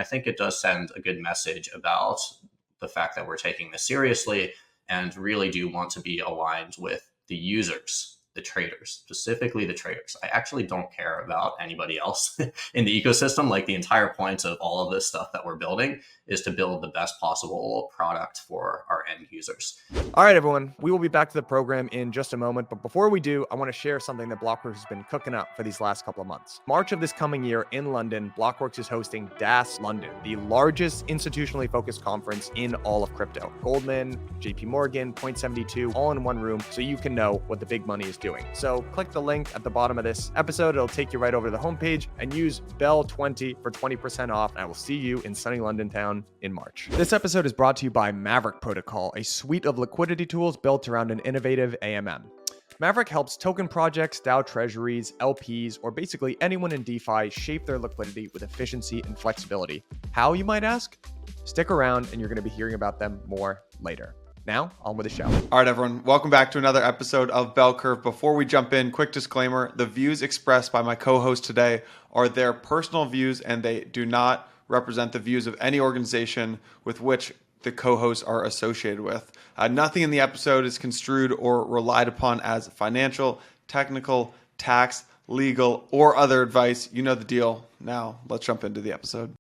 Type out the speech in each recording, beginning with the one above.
think it does send a good message about the fact that we're taking this seriously and really do want to be aligned with the users, the traders, specifically the traders. I actually don't care about anybody else in the ecosystem. Like, the entire point of all of this stuff that we're building is to build the best possible product for our end users. All right, everyone, we will be back to the program in just a moment. But before we do, I want to share something that Blockworks has been cooking up for these last couple of months. March of this coming year in London, Blockworks is hosting DAS London, the largest institutionally focused conference in all of crypto. Goldman, JP Morgan, Point72, all in one room, so you can know what the big money is doing. So click the link at the bottom of this episode. It'll take you right over to the homepage, and use BELL20 for 20% off. And I will see you in sunny London town in March. This episode is brought to you by Maverick Protocol, a suite of liquidity tools built around an innovative AMM. Maverick helps token projects, DAO treasuries, LPs, or basically anyone in DeFi shape their liquidity with efficiency and flexibility. How, you might ask? Stick around and you're going to be hearing about them more later. Now, on with the show. All right, everyone. Welcome back to another episode of Bell Curve. Before we jump in, quick disclaimer. The views expressed by my co-host today are their personal views, and they do not represent the views of any organization with which the co-hosts are associated with. Nothing in the episode is construed or relied upon as financial, technical, tax, legal, or other advice. You know the deal. Now, let's jump into the episode.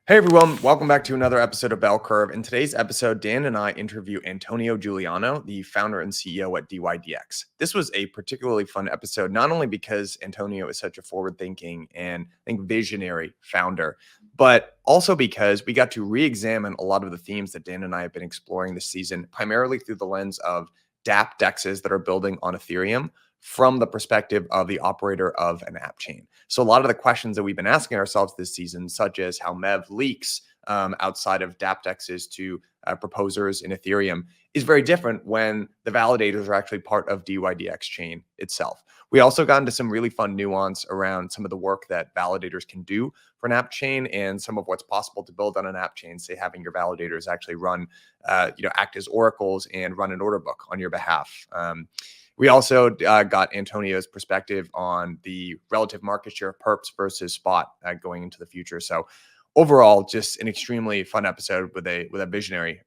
Hey everyone, welcome back to another episode of Bell Curve. In today's episode, Dan and I interview Antonio Juliano, the founder and CEO at dYdX. This was a particularly fun episode, not only because Antonio is such a forward-thinking and I think visionary founder, but also because we got to re-examine a lot of the themes that Dan and I have been exploring this season, primarily through the lens of dApp DEXs that are building on Ethereum, from the perspective of the operator of an app chain. So a lot of the questions that we've been asking ourselves this season, such as how MEV leaks outside of dApp DEXs to proposers in Ethereum, is very different when the validators are actually part of dYdX chain itself. We also got into some really fun nuance around some of the work that validators can do for an app chain and some of what's possible to build on an app chain, say having your validators actually run, act as oracles and run an order book on your behalf. We also got Antonio's perspective on the relative market share of Perps versus spot going into the future. So overall, just an extremely fun episode with a visionary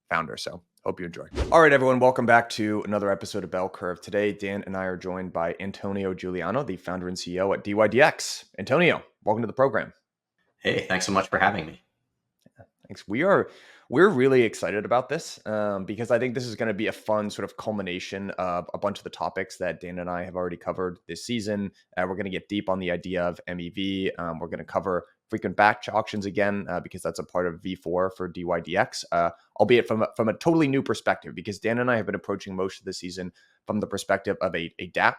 founder. So hope you enjoy. All right, everyone, welcome back to another episode of Bell Curve. Today, Dan and I are joined by Antonio Juliano, the founder and CEO at dYdX. Antonio, welcome to the program. Hey, thanks so much for having me. Thanks. We're really excited about this because I think this is going to be a fun sort of culmination of a bunch of the topics that Dan and I have already covered this season. We're going to get deep on the idea of MEV. We're going to cover frequent batch auctions again because that's a part of V4 for dYdX, albeit from a totally new perspective, because Dan and I have been approaching most of the season from the perspective of a dApp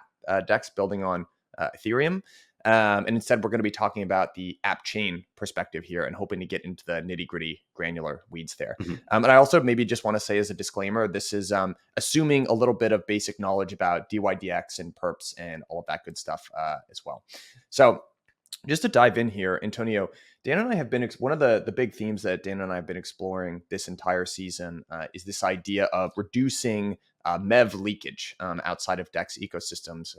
DEX building on Ethereum. And instead, we're going to be talking about the app chain perspective here and hoping to get into the nitty gritty granular weeds there. Mm-hmm. And I also maybe just want to say as a disclaimer, this is assuming a little bit of basic knowledge about dYdX and Perps and all of that good stuff as well. So just to dive in here, Antonio, Dan and I have been, one of the big themes that Dan and I have been exploring this entire season is this idea of reducing MEV leakage outside of DEX ecosystems.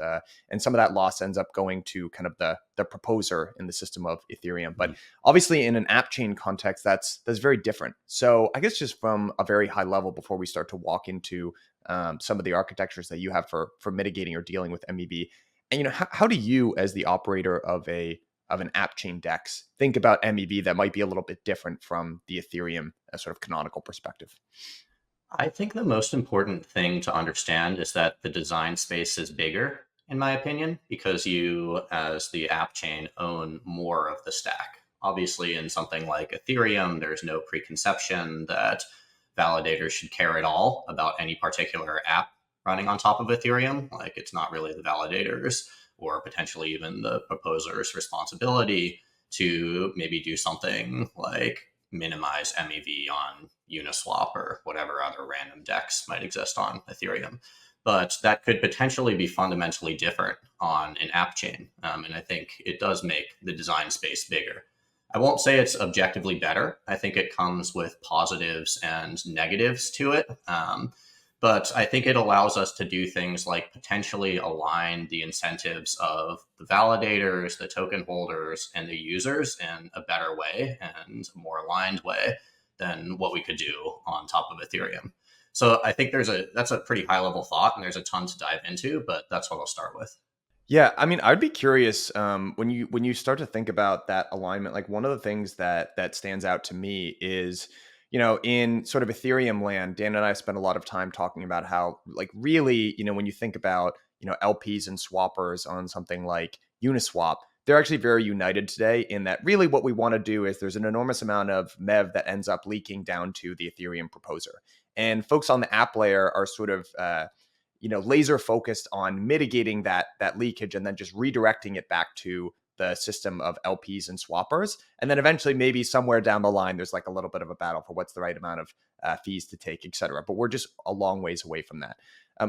And some of that loss ends up going to kind of the proposer in the system of Ethereum. But obviously in an app chain context, that's very different. So I guess just from a very high level, before we start to walk into some of the architectures that you have for mitigating or dealing with MEV, and how do you, as the operator of an app chain DEX, think about MEV that might be a little bit different from the Ethereum sort of canonical perspective? I think the most important thing to understand is that the design space is bigger, in my opinion, because you, as the app chain, own more of the stack. Obviously, in something like Ethereum, there's no preconception that validators should care at all about any particular app running on top of Ethereum. Like, it's not really the validators or potentially even the proposer's responsibility to maybe do something like minimize MEV on Uniswap or whatever other random DEX might exist on Ethereum. But that could potentially be fundamentally different on an app chain. And I think it does make the design space bigger. I won't say it's objectively better. I think it comes with positives and negatives to it. But I think it allows us to do things like potentially align the incentives of the validators, the token holders, and the users in a better way and a more aligned way than what we could do on top of Ethereum. So I think that's a pretty high level thought, and there's a ton to dive into, but that's what I'll start with. Yeah, I mean, I'd be curious when you start to think about that alignment. Like one of the things that stands out to me is, in sort of Ethereum land, Dan and I spent a lot of time talking about how, like, really, when you think about LPs and swappers on something like Uniswap, they're actually very united today. In that, really, what we want to do is there's an enormous amount of MEV that ends up leaking down to the Ethereum proposer, and folks on the app layer are sort of laser focused on mitigating that leakage and then just redirecting it back to the system of LPs and swappers. And then eventually, maybe somewhere down the line, there's like a little bit of a battle for what's the right amount of fees to take, et cetera. But we're just a long ways away from that.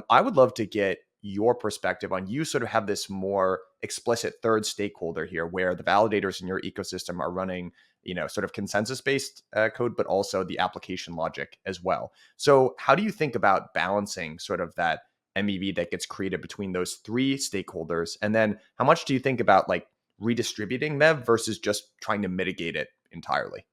I would love to get your perspective on, you sort of have this more explicit third stakeholder here where the validators in your ecosystem are running sort of consensus based code, but also the application logic as well. So how do you think about balancing sort of that MEV that gets created between those three stakeholders? And then how much do you think about like redistributing MEV versus just trying to mitigate it entirely?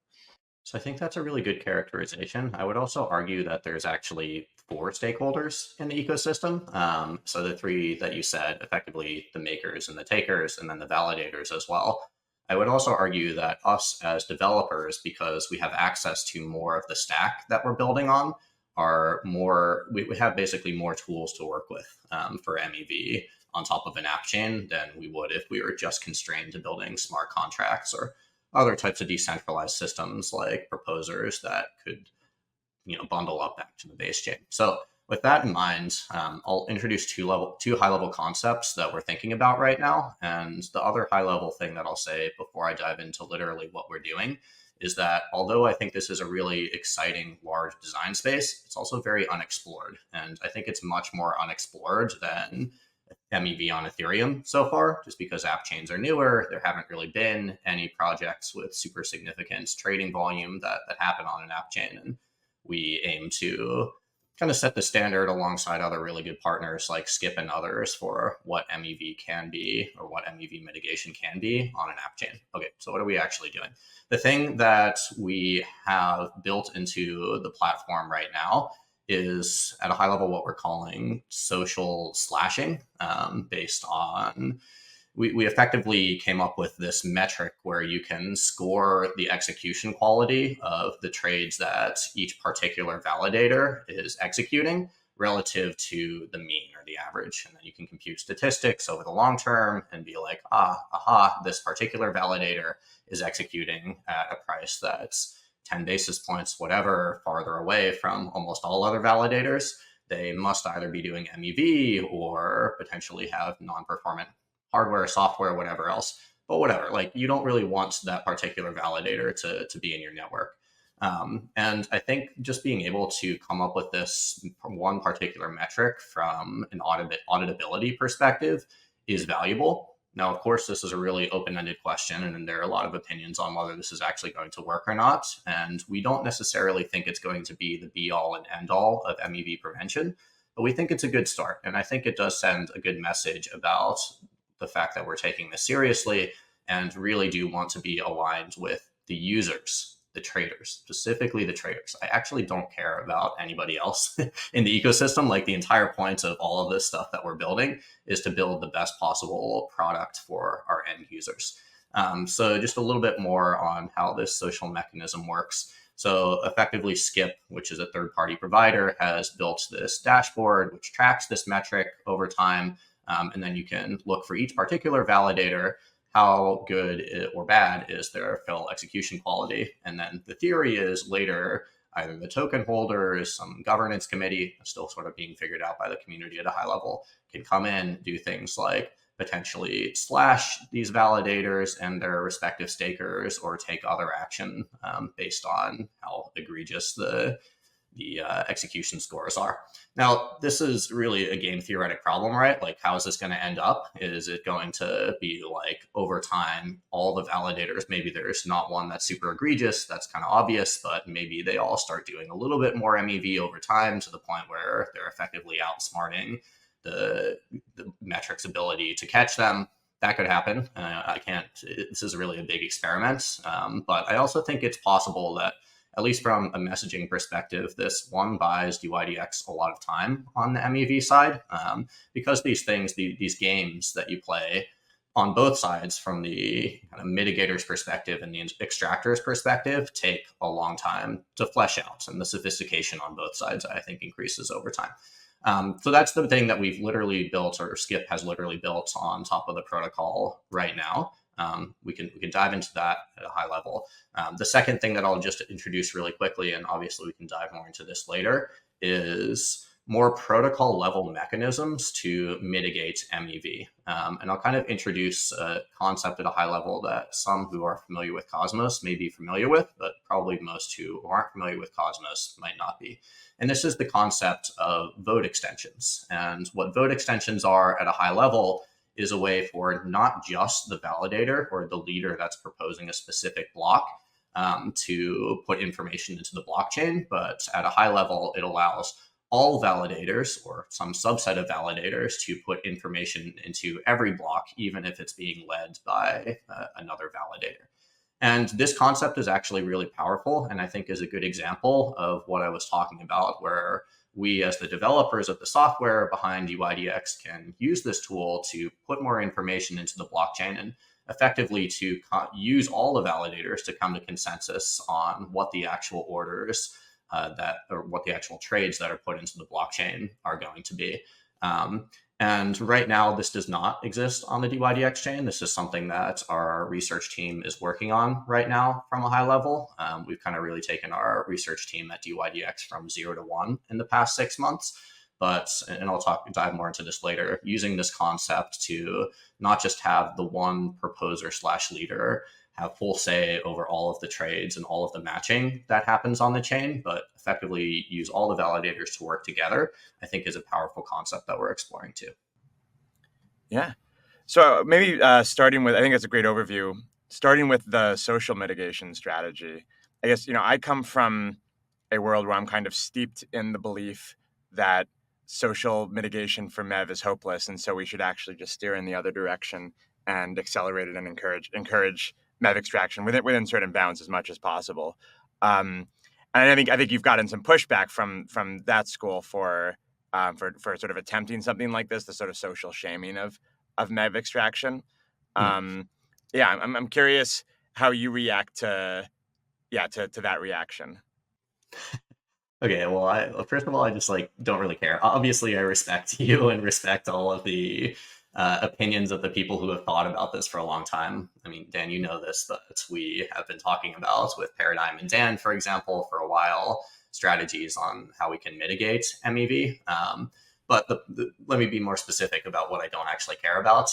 So I think that's a really good characterization. I would also argue that there's actually four stakeholders in the ecosystem. So the three that you said, effectively the makers and the takers, and then the validators as well. I would also argue that us as developers, because we have access to more of the stack that we're building on, we have basically more tools to work with for MEV on top of an app chain than we would if we were just constrained to building smart contracts or other types of decentralized systems like proposers that could bundle up back to the base chain. So with that in mind, I'll introduce two high level concepts that we're thinking about right now. And the other high level thing that I'll say before I dive into literally what we're doing is that although I think this is a really exciting large design space, it's also very unexplored. And I think it's much more unexplored than MEV on Ethereum so far, just because app chains are newer. There haven't really been any projects with super significant trading volume that happen on an app chain. And we aim to kind of set the standard alongside other really good partners like Skip and others for what MEV can be or what MEV mitigation can be on an app chain. Okay, so what are we actually doing? The thing that we have built into the platform right now is at a high level what we're calling social slashing, based on we effectively came up with this metric where you can score the execution quality of the trades that each particular validator is executing relative to the mean or the average. And then you can compute statistics over the long term and be like, this particular validator is executing at a price that's 10 basis points, whatever, farther away from almost all other validators. They must either be doing MEV or potentially have non-performant hardware, software, whatever else. But whatever, like you don't really want that particular validator to be in your network. And I think just being able to come up with this one particular metric from an auditability perspective is valuable. Now, of course, this is a really open-ended question, and there are a lot of opinions on whether this is actually going to work or not. And we don't necessarily think it's going to be the be-all and end-all of MEV prevention, but we think it's a good start. And I think it does send a good message about the fact that we're taking this seriously and really do want to be aligned with the users, the traders, specifically the traders. I actually don't care about anybody else in the ecosystem. Like the entire point of all of this stuff that we're building is to build the best possible product for our end users. So just a little bit more on how this social mechanism works. So effectively Skip, which is a third-party provider, has built this dashboard which tracks this metric over time. And then you can look for each particular validator, how good or bad is their fill execution quality. And then the theory is later, either the token holders, some governance committee, still sort of being figured out by the community at a high level, can come in, do things like potentially slash these validators and their respective stakers or take other action based on how egregious the execution scores are. Now, this is really a game theoretic problem, right? Like, how is this going to end up? Is it going to be like over time, all the validators, maybe there's not one that's super egregious, that's kind of obvious, but maybe they all start doing a little bit more MEV over time to the point where they're effectively outsmarting the metric's ability to catch them. That could happen. I can't, this is really a big experiment. But I also think it's possible that, at least from a messaging perspective, this one buys dYdX a lot of time on the MEV side, because these things, these games that you play on both sides, from the kind of mitigator's perspective and the extractor's perspective, take a long time to flesh out. And the sophistication on both sides, I think, increases over time. So that's the thing that we've literally built, or Skip has literally built on top of the protocol right now. We can dive into that at a high level. The second thing that I'll just introduce really quickly, and obviously we can dive more into this later, is more protocol level mechanisms to mitigate MEV. And I'll kind of introduce a concept at a high level that some who are familiar with Cosmos may be familiar with, but probably most who aren't familiar with Cosmos might not be. And this is the concept of vote extensions. And what vote extensions are at a high level is a way for not just the validator or the leader that's proposing a specific block to put information into the blockchain, but at a high level, it allows all validators or some subset of validators to put information into every block, even if it's being led by another validator. And this concept is actually really powerful, and I think is a good example of what I was talking about, where we, as the developers of the software behind dYdX, can use this tool to put more information into the blockchain and effectively to use all the validators to come to consensus on what the actual orders or what the actual trades that are put into the blockchain are going to be. And right now, this does not exist on the dYdX chain. This is something that our research team is working on right now from a high level. We've kind of really taken our research team at dYdX from 0 to 1 in the past 6 months. And I'll dive more into this later, using this concept to not just have the one proposer / leader have full say over all of the trades and all of the matching that happens on the chain, but effectively use all the validators to work together, I think is a powerful concept that we're exploring too. Yeah. So maybe starting with, I think that's a great overview, starting with the social mitigation strategy. I guess, I come from a world where I'm kind of steeped in the belief that social mitigation for MEV is hopeless. And so we should actually just steer in the other direction and accelerate it and encourage MEV extraction within certain bounds as much as possible. And I think you've gotten some pushback from that school for sort of attempting something like this, the sort of social shaming of MEV extraction. I'm curious how you react to that reaction. Okay, well, first of all, I just don't really care. Obviously, I respect you and respect all of the opinions of the people who have thought about this for a long time. I mean, Dan, you know this, but we have been talking about with Paradigm and Dan, for example, for a while, strategies on how we can mitigate MEV. But let me be more specific about what I don't actually care about.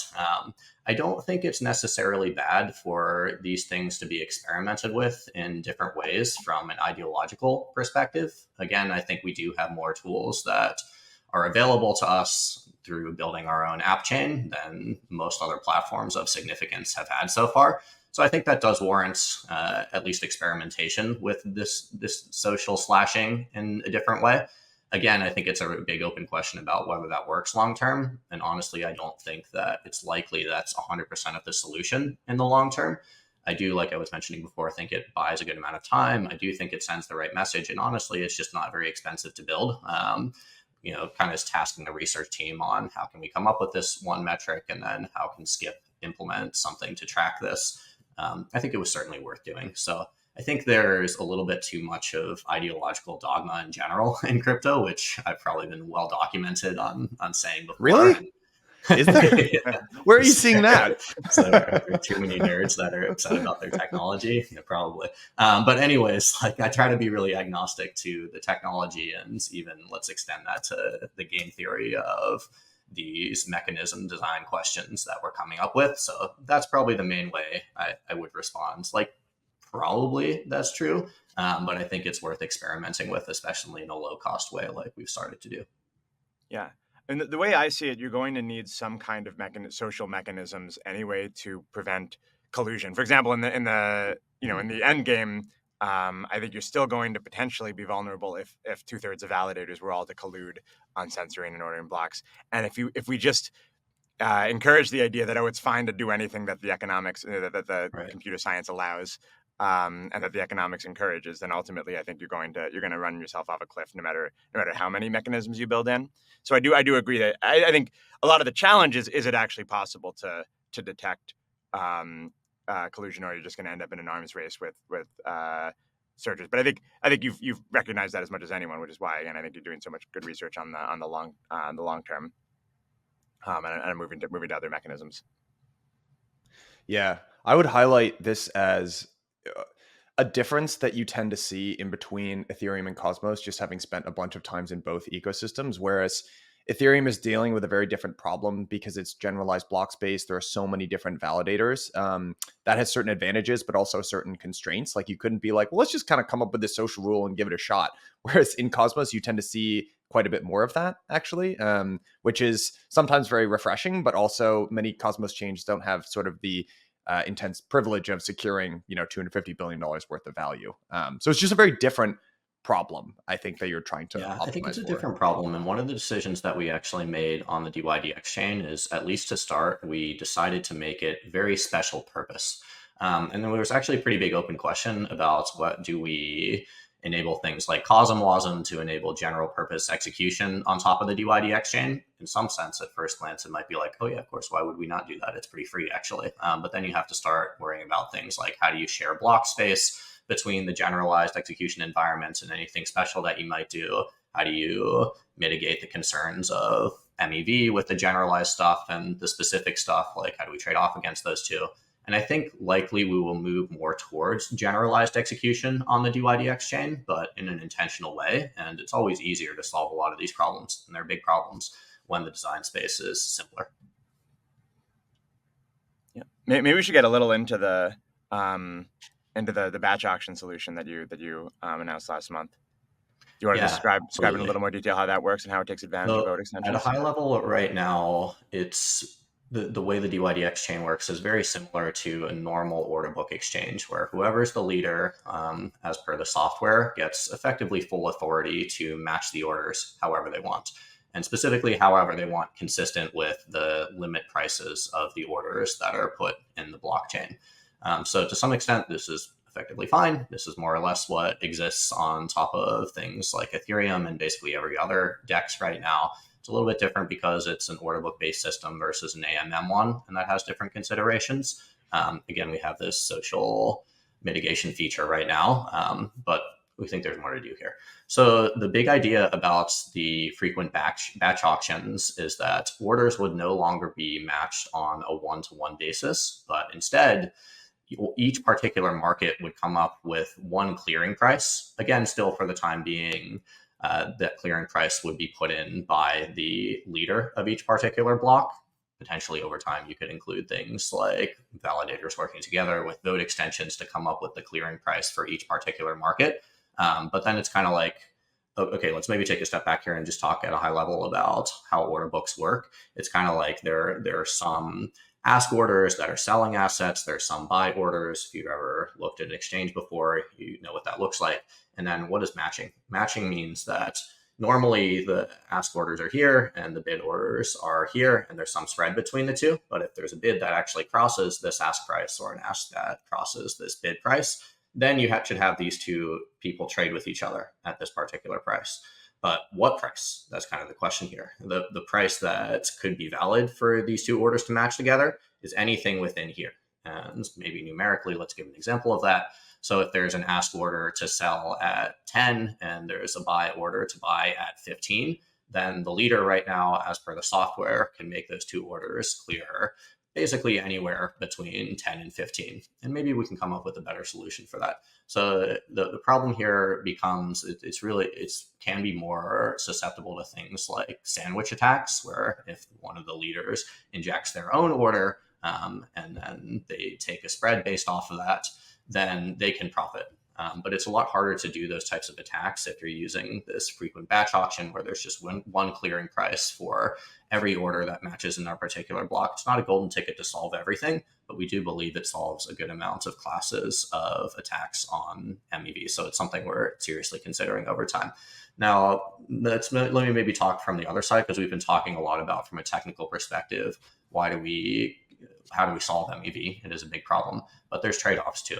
I don't think it's necessarily bad for these things to be experimented with in different ways from an ideological perspective. Again, I think we do have more tools that are available to us through building our own app chain than most other platforms of significance have had so far. So I think that does warrant at least experimentation with this social slashing in a different way. Again, I think it's a big open question about whether that works long term. And honestly, I don't think that it's likely that's 100% of the solution in the long term. I do, like I was mentioning before, think it buys a good amount of time. I do think it sends the right message. And honestly, it's just not very expensive to build. Kind of tasking the research team on how can we come up with this one metric, and then how can Skip implement something to track this. I think it was certainly worth doing. So I think there's a little bit too much of ideological dogma in general in crypto, which I've probably been well documented on saying before. Really? Is there? Yeah. Where are you seeing that? So are there too many nerds that are upset about their technology? Yeah, probably. But anyways, I try to be really agnostic to the technology, and even let's extend that to the game theory of these mechanism design questions that we're coming up with. So that's probably the main way I would respond. probably that's true. But I think it's worth experimenting with, especially in a low cost way like we've started to do. Yeah. And the way I see it, you're going to need some kind of social mechanisms anyway to prevent collusion. For example, in the in the end game, I think you're still going to potentially be vulnerable if 2/3 of validators were all to collude on censoring and ordering blocks. And if we just encourage the idea that it's fine to do anything that the economics that the Right. computer science allows, and that the economics encourages, then ultimately I think you're going to run yourself off a cliff no matter how many mechanisms you build in. So I do agree that I think a lot of the challenge is it actually possible to detect collusion, or you're just going to end up in an arms race with searchers. But I think you've recognized that as much as anyone, which is why, again, I think you're doing so much good research on the long term. And moving to other mechanisms. Yeah, I would highlight this as a difference that you tend to see in between Ethereum and Cosmos, just having spent a bunch of times in both ecosystems, whereas Ethereum is dealing with a very different problem because it's generalized block space. There are so many different validators. That has certain advantages, but also certain constraints. Like you couldn't be like, well, let's just kind of come up with this social rule and give it a shot. Whereas in Cosmos, you tend to see quite a bit more of that, actually, which is sometimes very refreshing, but also many Cosmos chains don't have sort of the intense privilege of securing, $250 billion worth of value. So it's just a very different problem, I think, that you're trying to Yeah, I think it's optimize a for. different problem. And one of the decisions that we actually made on the dYdX chain is, at least to start, we decided to make it very special purpose. And then there was actually a pretty big open question about what do we enable things like CosmWasm to enable general purpose execution on top of the dYdX chain. In some sense, at first glance, it might be like, oh yeah, of course, why would we not do that? It's pretty free, actually. But then you have to start worrying about things like how do you share block space between the generalized execution environments and anything special that you might do? How do you mitigate the concerns of MEV with the generalized stuff and the specific stuff? Like, how do we trade off against those two? And I think likely we will move more towards generalized execution on the dYdX chain, but in an intentional way. And it's always easier to solve a lot of these problems, and they're big problems, when the design space is simpler. Yeah, maybe we should get a little into the batch auction solution that you announced last month. Do you want to describe in a little more detail how that works and how it takes advantage of vote extensions? At a high level right now, it's the way the dYdX chain works is very similar to a normal order book exchange, where whoever's the leader, as per the software, gets effectively full authority to match the orders however they want. And specifically, however they want, consistent with the limit prices of the orders that are put in the blockchain. So to some extent, this is effectively fine. This is more or less what exists on top of things like Ethereum and basically every other DEX right now. It's a little bit different because it's an order book based system versus an AMM one, and that has different considerations. Again, we have this social mitigation feature right now, but we think there's more to do here. So the big idea about the frequent batch auctions is that orders would no longer be matched on a one-to-one basis, but instead, each particular market would come up with one clearing price. Again, still for the time being, that clearing price would be put in by the leader of each particular block. Potentially over time, you could include things like validators working together with vote extensions to come up with the clearing price for each particular market. But then it's kind of like, okay, let's maybe take a step back here and just talk at a high level about how order books work. It's kind of like there are some ask orders that are selling assets. There's some buy orders. If you've ever looked at an exchange before, you know what that looks like. And then what is matching? Matching means that normally the ask orders are here and the bid orders are here, and there's some spread between the two. But if there's a bid that actually crosses this ask price or an ask that crosses this bid price, then you should have these two people trade with each other at this particular price. But what price? That's kind of the question here. The price that could be valid for these two orders to match together is anything within here. And maybe numerically, let's give an example of that. So if there's an ask order to sell at 10 and there's a buy order to buy at 15, then the leader right now, as per the software, can make those two orders clear basically anywhere between 10 and 15. And maybe we can come up with a better solution for that. So the problem here becomes it can be more susceptible to things like sandwich attacks, where if one of the leaders injects their own order and then they take a spread based off of that, then they can profit. But it's a lot harder to do those types of attacks if you're using this frequent batch auction where there's just one clearing price for every order that matches in our particular block. It's not a golden ticket to solve everything, but we do believe it solves a good amount of classes of attacks on MEV. So it's something we're seriously considering over time. Now, let me maybe talk from the other side, because we've been talking a lot about from a technical perspective, how do we solve MEV? It is a big problem, but there's trade-offs too.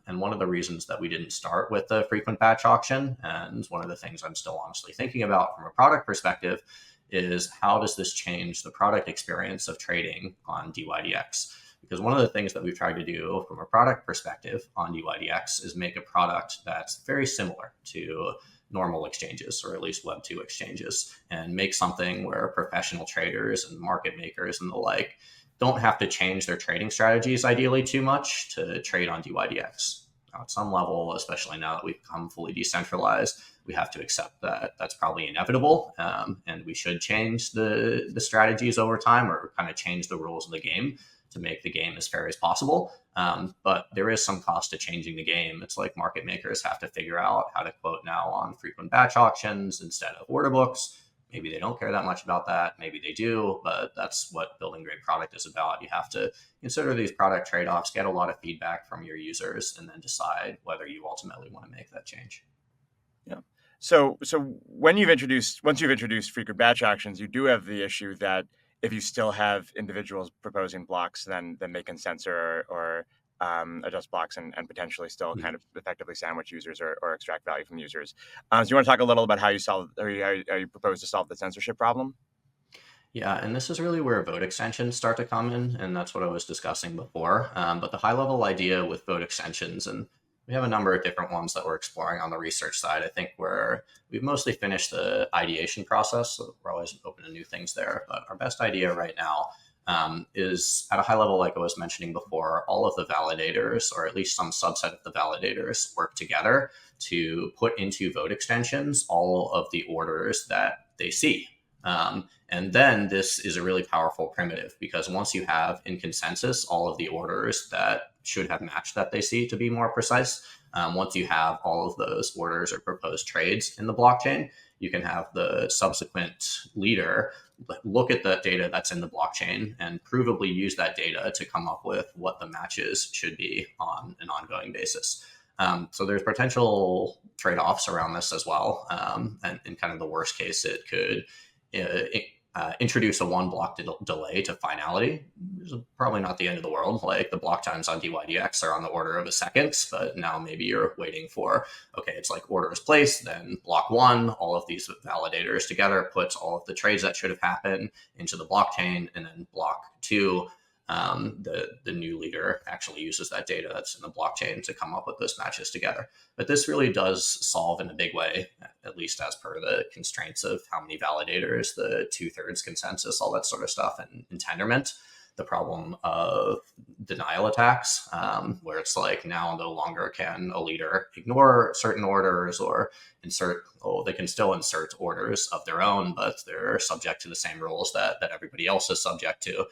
And one of the reasons that we didn't start with the frequent batch auction, and one of the things I'm still honestly thinking about from a product perspective, is how does this change the product experience of trading on dYdX? Because one of the things that we've tried to do from a product perspective on dYdX is make a product that's very similar to normal exchanges, or at least Web 2 exchanges, and make something where professional traders and market makers and the like don't have to change their trading strategies ideally too much to trade on dYdX. Now, at some level, especially now that we've become fully decentralized, we have to accept that that's probably inevitable, and we should change the strategies over time, or kind of change the rules of the game to make the game as fair as possible. But there is some cost to changing the game. It's like market makers have to figure out how to quote now on frequent batch auctions instead of order books. Maybe they don't care that much about that. Maybe they do, but that's what building great product is about. You have to consider these product trade-offs, get a lot of feedback from your users, and then decide whether you ultimately want to make that change. Yeah. So once you've introduced frequent batch actions, you do have the issue that if you still have individuals proposing blocks, then they can censor or adjust blocks and potentially still kind of effectively sandwich users or extract value from users. So you want to talk a little about how you propose to solve the censorship problem? Yeah, and this is really where vote extensions start to come in, and that's what I was discussing before. But the high-level idea with vote extensions, and we have a number of different ones that we're exploring on the research side. I think we've mostly finished the ideation process, so we're always open to new things there. But our best idea right now is at a high level, like I was mentioning before, all of the validators, or at least some subset of the validators, work together to put into vote extensions all of the orders that they see. And then this is a really powerful primitive, because once you have in consensus all of the orders that should have matched that they see, to be more precise, once you have all of those orders or proposed trades in the blockchain, you can have the subsequent leader look at the data that's in the blockchain and provably use that data to come up with what the matches should be on an ongoing basis. So there's potential trade-offs around this as well. And in kind of the worst case, it could introduce a one block delay to finality. It's probably not the end of the world. Like the block times on dYdX are on the order of a second, but now maybe you're waiting for, okay, it's like order is placed, then block one, all of these validators together puts all of the trades that should have happened into the blockchain, and then block two, the new leader actually uses that data that's in the blockchain to come up with those matches together. But this really does solve in a big way, at least as per the constraints of how many validators, the 2/3 consensus, all that sort of stuff, and tenderment, the problem of denial attacks, where it's like now no longer can a leader ignore certain orders or they can still insert orders of their own, but they're subject to the same rules that everybody else is subject to.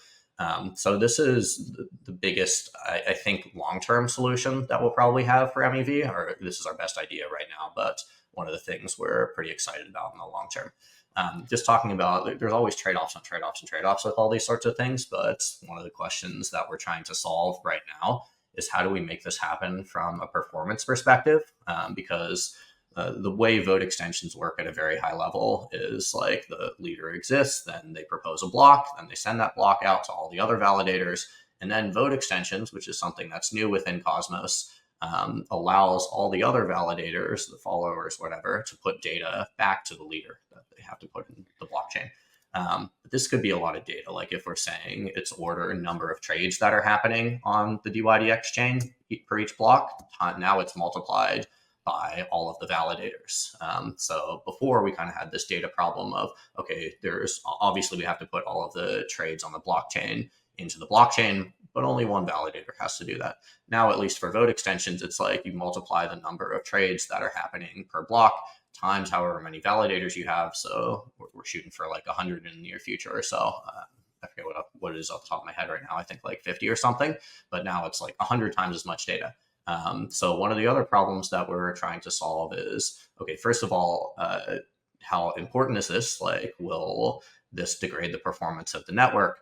So this is the biggest, I think, long-term solution that we'll probably have for MEV, or this is our best idea right now, but one of the things we're pretty excited about in the long term. Just talking about, there's always trade-offs and trade-offs and trade-offs with all these sorts of things, but one of the questions that we're trying to solve right now is how do we make this happen from a performance perspective? Because the way vote extensions work at a very high level is like the leader exists, then they propose a block, then they send that block out to all the other validators, and then vote extensions, which is something that's new within Cosmos, allows all the other validators, the followers, whatever, to put data back to the leader that they have to put in the blockchain. But this could be a lot of data. Like if we're saying it's order and number of trades that are happening on the dYdX chain per each block, now it's multiplied by all of the validators. So before we kind of had this data problem of, okay, there's obviously we have to put all of the trades on the blockchain into the blockchain, but only one validator has to do that. Now, at least for vote extensions, it's like you multiply the number of trades that are happening per block times however many validators you have. So we're shooting for like 100 in the near future or so. I forget what it is off the top of my head right now. I think like 50 or something, but now it's like 100 times as much data. So one of the other problems that we're trying to solve is, okay, first of all, how important is this? Like, will this degrade the performance of the network?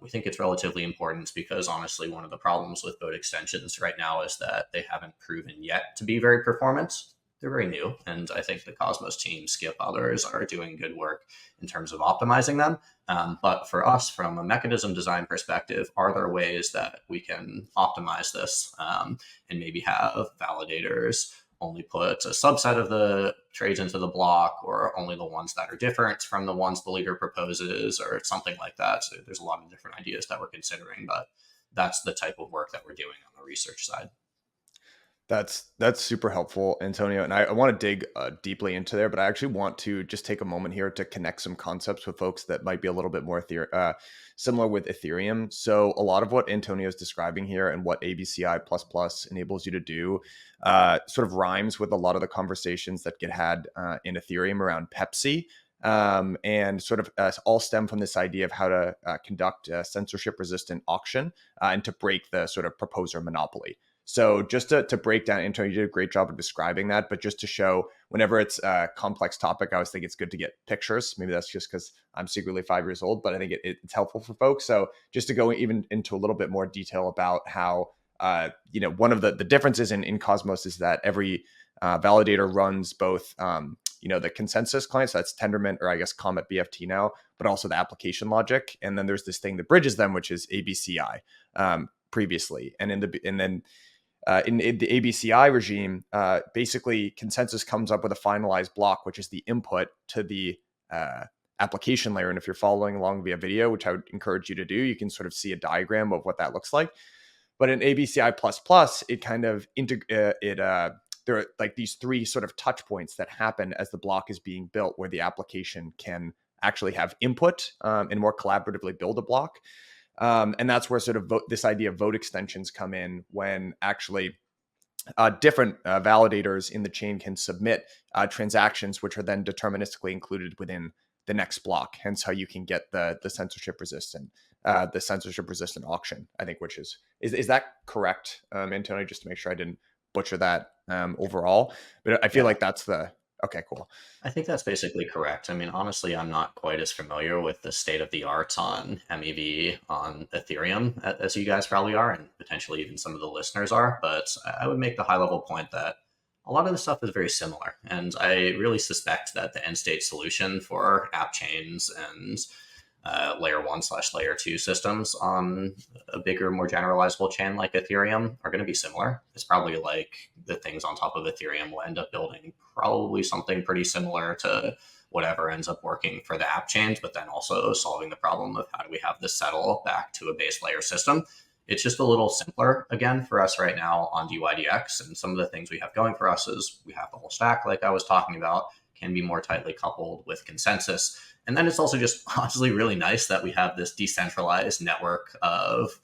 We think it's relatively important because honestly, one of the problems with vote extensions right now is that they haven't proven yet to be very performant. They're very new. And I think the Cosmos team, Skip, others are doing good work in terms of optimizing them. But for us, from a mechanism design perspective, are there ways that we can optimize this and maybe have validators only put a subset of the trades into the block, or only the ones that are different from the ones the leader proposes, or something like that? So there's a lot of different ideas that we're considering, but that's the type of work that we're doing on the research side. That's super helpful, Antonio. And I want to dig deeply into there, but I actually want to just take a moment here to connect some concepts with folks that might be a little bit more similar with Ethereum. So a lot of what Antonio is describing here and what ABCI++ enables you to do sort of rhymes with a lot of the conversations that get had in Ethereum around Pepsi. And sort of all stem from this idea of how to conduct a censorship-resistant auction and to break the sort of proposer monopoly. So just to break down, Antonio, you did a great job of describing that, but just to show whenever it's a complex topic, I always think it's good to get pictures. Maybe that's just because I'm secretly 5 years old, but I think it's helpful for folks. So just to go even into a little bit more detail about how, one of the differences in Cosmos is that every validator runs both, the consensus client, so that's Tendermint, or I guess Comet BFT now, but also the application logic. And then there's this thing that bridges them, which is ABCI previously. And then in the ABCI regime, basically consensus comes up with a finalized block, which is the input to the application layer. And if you're following along via video, which I would encourage you to do, you can sort of see a diagram of what that looks like. But in ABCI++, it kind of there are like these three sort of touch points that happen as the block is being built, where the application can actually have input and more collaboratively build a block. And that's where sort of this idea of vote extensions come in, when actually different validators in the chain can submit transactions, which are then deterministically included within the next block. Hence how you can get the censorship resistant auction, I think, which is that correct, Antonio, just to make sure I didn't butcher that overall. But I feel like that's okay, cool. I think that's basically correct. I mean, honestly, I'm not quite as familiar with the state of the art on MEV on Ethereum as you guys probably are, and potentially even some of the listeners are. But I would make the high level point that a lot of the stuff is very similar. And I really suspect that the end state solution for Appchains and layer 1/layer 2 systems on a bigger, more generalizable chain like Ethereum are going to be similar. It's probably like the things on top of Ethereum will end up building probably something pretty similar to whatever ends up working for the Appchains, but then also solving the problem of how do we have this settle back to a base layer system. It's just a little simpler, again, for us right now on dYdX. And some of the things we have going for us is we have the whole stack, like I was talking about, can be more tightly coupled with consensus. And then it's also just honestly really nice that we have this decentralized network of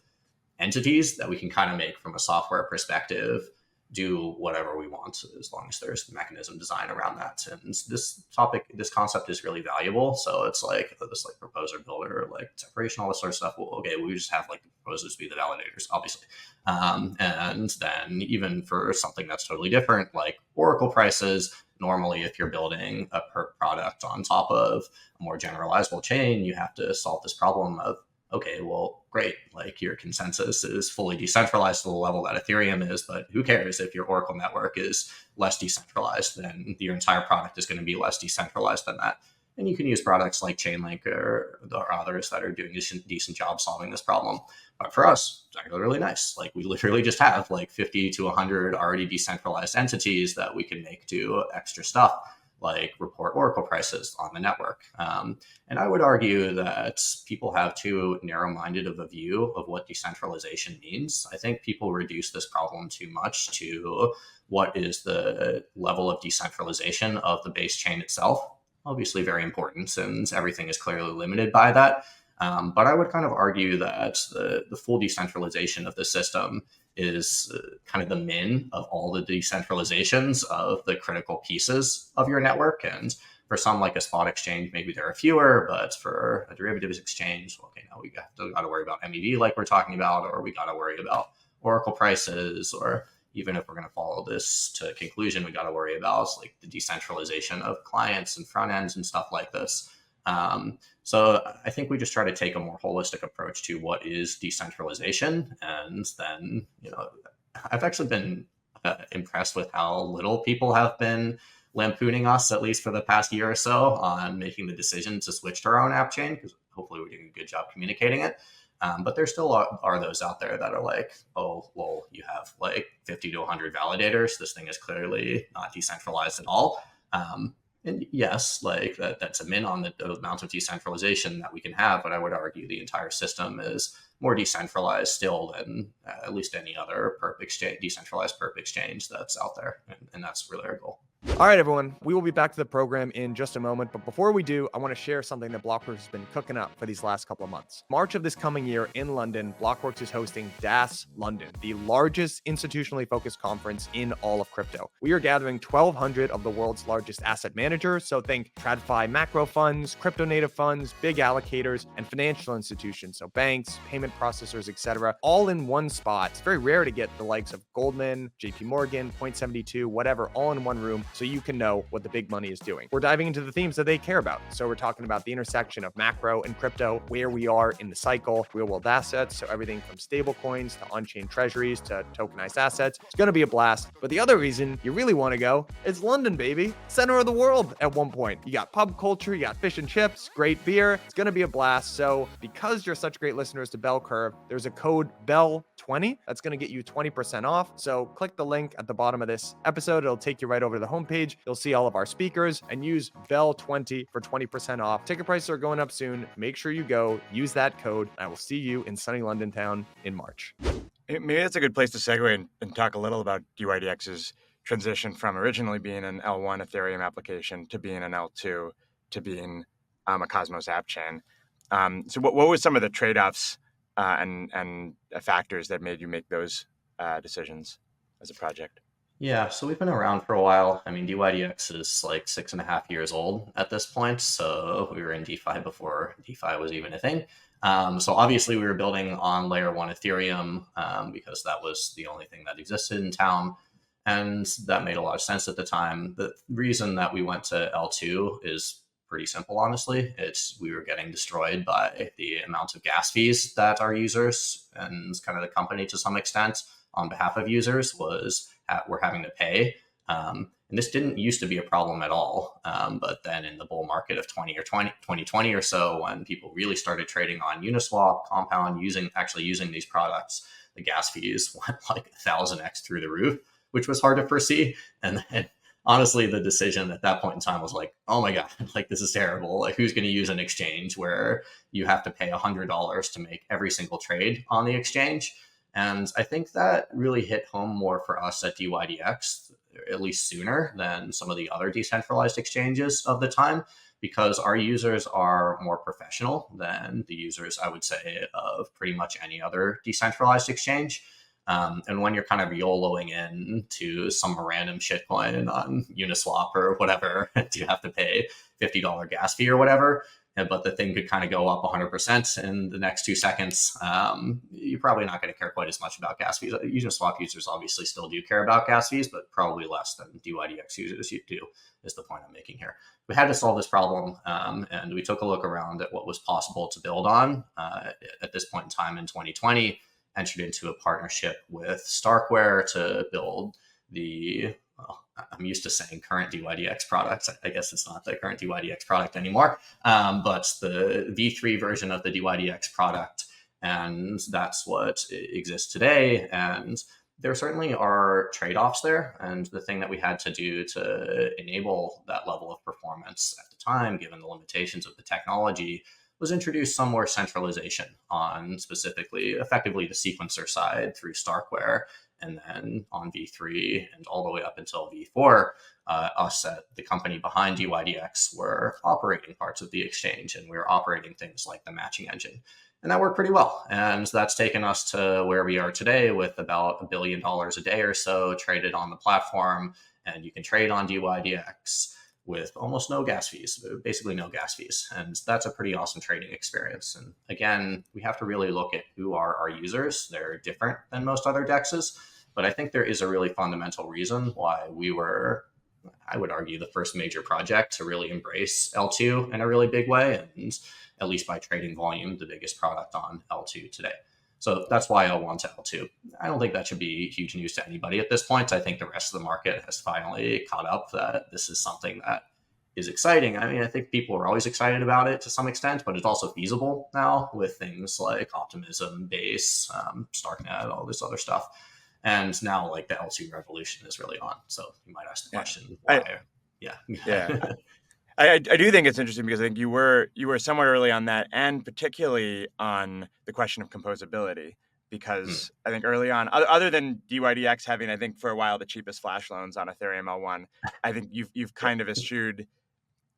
entities that we can kind of make from a software perspective, do whatever we want, as long as there's mechanism design around that. And this concept is really valuable. So it's like this like proposer builder, like separation, all this sort of stuff. Well, okay, we just have like the proposers be the validators, obviously. And then even for something that's totally different, like Oracle prices, normally if you're building a perp product on top of a more generalizable chain, you have to solve this problem of, okay, well, great, like your consensus is fully decentralized to the level that Ethereum is, but who cares if your Oracle network is less decentralized? Then your entire product is going to be less decentralized than that. And you can use products like Chainlink or others that are doing a decent job solving this problem. But for us, it's actually really nice. Like we literally just have like 50 to 100 already decentralized entities that we can make do extra stuff, like report Oracle prices on the network. And I would argue that people have too narrow-minded of a view of what decentralization means. I think people reduce this problem too much to what is the level of decentralization of the base chain itself. Obviously very important, since everything is clearly limited by that. But I would kind of argue that the full decentralization of the system is kind of the min of all the decentralizations of the critical pieces of your network. And for some, like a spot exchange, maybe there are fewer, but for a derivatives exchange, okay, now we got to worry about MEV like we're talking about, or we got to worry about Oracle prices, or even if we're going to follow this to conclusion, we got to worry about like the decentralization of clients and front ends and stuff like this. So I think we just try to take a more holistic approach to what is decentralization. And then, I've actually been impressed with how little people have been lampooning us, at least for the past year or so, on making the decision to switch to our own app chain, because hopefully we're doing a good job communicating it. But there still are those out there that are like, oh, well, you have like 50 to 100 validators. This thing is clearly not decentralized at all. And yes, like that's a min on the amount of decentralization that we can have. But I would argue the entire system is more decentralized still than at least any other decentralized perp exchange that's out there. And that's really our goal. All right, everyone, we will be back to the program in just a moment. But before we do, I want to share something that Blockworks has been cooking up for these last couple of months. March of this coming year in London, Blockworks is hosting DAS London, the largest institutionally focused conference in all of crypto. We are gathering 1,200 of the world's largest asset managers. So think TradFi macro funds, crypto native funds, big allocators, and financial institutions. So banks, payment processors, etc., all in one spot. It's very rare to get the likes of Goldman, JP Morgan, Point72, whatever, all in one room, so you can know what the big money is doing. We're diving into the themes that they care about. So we're talking about the intersection of macro and crypto, where we are in the cycle, real world assets, so everything from stable coins to on-chain treasuries to tokenized assets. It's going to be a blast. But the other reason you really want to go is London, baby. Center of the world at one point. You got pub culture, you got fish and chips, great beer. It's going to be a blast. So because you're such great listeners to Bell Curve, there's a code BELL20 that's going to get you 20% off. So click the link at the bottom of this episode. It'll take you right over to the homepage. You'll see all of our speakers and use BELL20 for 20% off. Ticket prices are going up soon. Make sure you go use that code. I will see you in sunny London town in March. Maybe that's a good place to segue and talk a little about dYdX's transition from originally being an L1 Ethereum application to being an L2 to being a Cosmos app chain. So what were some of the trade-offs and factors that made you make those decisions as a project? Yeah, so we've been around for a while. I mean, dYdX is like 6.5 years old at this point. So we were in DeFi before DeFi was even a thing. So obviously we were building on layer 1 Ethereum because that was the only thing that existed in town. And that made a lot of sense at the time. The reason that we went to L2 is pretty simple, honestly. We were getting destroyed by the amount of gas fees that our users and kind of the company to some extent on behalf of users were having to pay. And this didn't used to be a problem at all. But then in the bull market of 2020 or so, when people really started trading on Uniswap, Compound, using these products, the gas fees went like 1,000x through the roof, which was hard to foresee. And then honestly, the decision at that point in time was like, oh my God, like this is terrible. Like who's going to use an exchange where you have to pay $100 to make every single trade on the exchange? And I think that really hit home more for us at dYdX, at least sooner than some of the other decentralized exchanges of the time, because our users are more professional than the users, I would say, of pretty much any other decentralized exchange. And when you're kind of YOLOing in to some random shitcoin on Uniswap or whatever, you have to pay $50 gas fee or whatever, but the thing could kind of go up 100% in the next 2 seconds. You're probably not going to care quite as much about gas fees. Uniswap users obviously still do care about gas fees, but probably less than dYdX users do, is the point I'm making here. We had to solve this problem, and we took a look around at what was possible to build on. At this point in time in 2020, entered into a partnership with Starkware to build I'm used to saying current dYdX products. I guess it's not the current dYdX product anymore, but the V3 version of the dYdX product. And that's what exists today. And there certainly are trade-offs there. And the thing that we had to do to enable that level of performance at the time, given the limitations of the technology, was introduce some more centralization on effectively the sequencer side through Starkware. And then on V3 and all the way up until V4, us at the company behind dYdX were operating parts of the exchange, and we were operating things like the matching engine. And that worked pretty well. And that's taken us to where we are today with about $1 billion a day or so traded on the platform. And you can trade on dYdX with almost no gas fees, basically no gas fees. And that's a pretty awesome trading experience. And again, we have to really look at who are our users. They're different than most other DEXs. But I think there is a really fundamental reason why we were, I would argue, the first major project to really embrace L2 in a really big way, and at least by trading volume, the biggest product on L2 today. So that's why L1 to L2. I don't think that should be huge news to anybody at this point. I think the rest of the market has finally caught up that this is something that is exciting. I mean, I think people are always excited about it to some extent, but it's also feasible now with things like Optimism, Base, Starknet, all this other stuff. And now, like, the L2 revolution is really on. So you might ask the question, why? Yeah. I do think it's interesting because I think you were somewhat early on that, and particularly on the question of composability. Because I think early on, other than dYdX having, I think for a while, the cheapest flash loans on Ethereum L1, I think you've kind of eschewed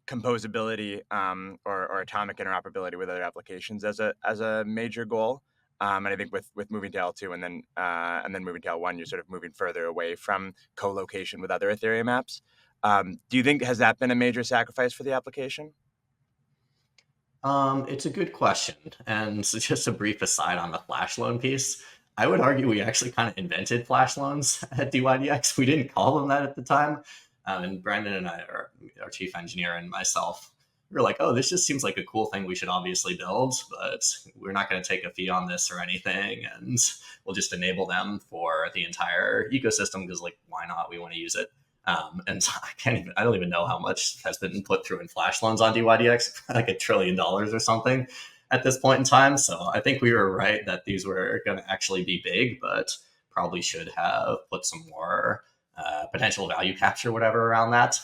composability or atomic interoperability with other applications as a major goal. And I think with moving to L2 and then moving to L1, you're sort of moving further away from co-location with other Ethereum apps. Do you think, has that been a major sacrifice for the application? It's a good question. And just a brief aside on the flash loan piece, I would argue we actually kind of invented flash loans at dYdX. We didn't call them that at the time. And Brandon and I, our chief engineer, and myself, we were like, oh, this just seems like a cool thing we should obviously build, but we're not going to take a fee on this or anything. And we'll just enable them for the entire ecosystem because, like, why not? We want to use it. And I don't even know how much has been put through in flash loans on dYdX, like $1 trillion or something at this point in time. So I think we were right that these were going to actually be big, but probably should have put some more potential value capture, whatever, around that.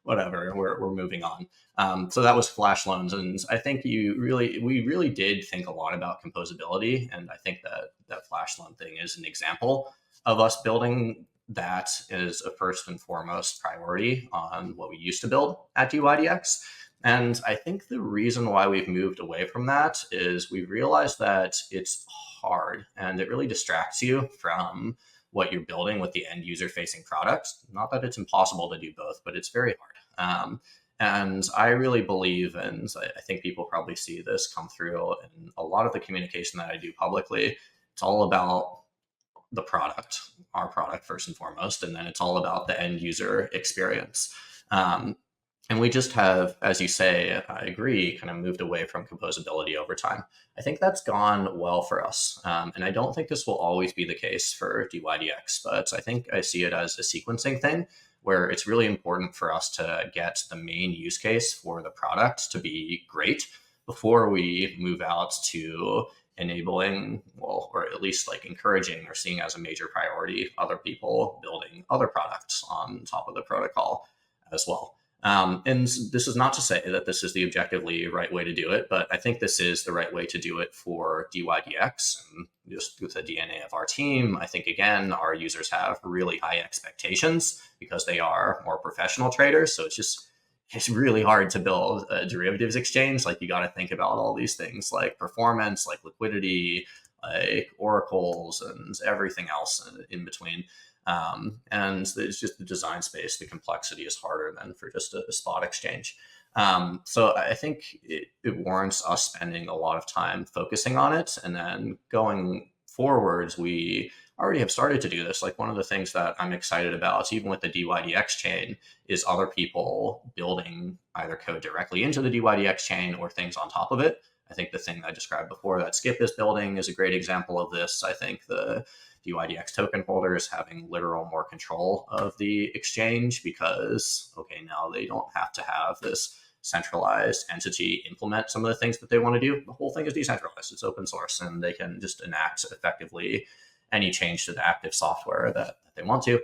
Whatever, we're moving on. So that was flash loans. And I think we really did think a lot about composability. And I think that flash loan thing is an example of us building that is a first and foremost priority on what we used to build at dYdX. And I think the reason why we've moved away from that is we realized that it's hard and it really distracts you from what you're building with the end user facing products. Not that it's impossible to do both, but it's very hard. And I really believe, and I think people probably see this come through in a lot of the communication that I do publicly, it's all about the product, our product first and foremost, and then it's all about the end user experience. And we just have, as you say, I agree, kind of moved away from composability over time. I think that's gone well for us. And I don't think this will always be the case for dYdX, but I think I see it as a sequencing thing where it's really important for us to get the main use case for the product to be great before we move out to enabling, well, or at least like encouraging or seeing as a major priority other people building other products on top of the protocol as well. And this is not to say that this is the objectively right way to do it, but I think this is the right way to do it for dYdX. And just with the DNA of our team, I think, again, our users have really high expectations because they are more professional traders. So it's really hard to build a derivatives exchange. Like, you got to think about all these things like performance, like liquidity, like oracles, and everything else in between. And it's just the design space. The complexity is harder than for just a spot exchange. So I think it warrants us spending a lot of time focusing on it. And then going forwards, we already have started to do this. Like, one of the things that I'm excited about, even with the dYdX chain, is other people building either code directly into the dYdX chain or things on top of it. I think the thing I described before that Skip is building is a great example of this. I think the dYdX token holders having literal more control of the exchange because, okay, now they don't have to have this centralized entity implement some of the things that they want to do. The whole thing is decentralized. It's open source, and they can just enact effectively any change to the active software that they want to.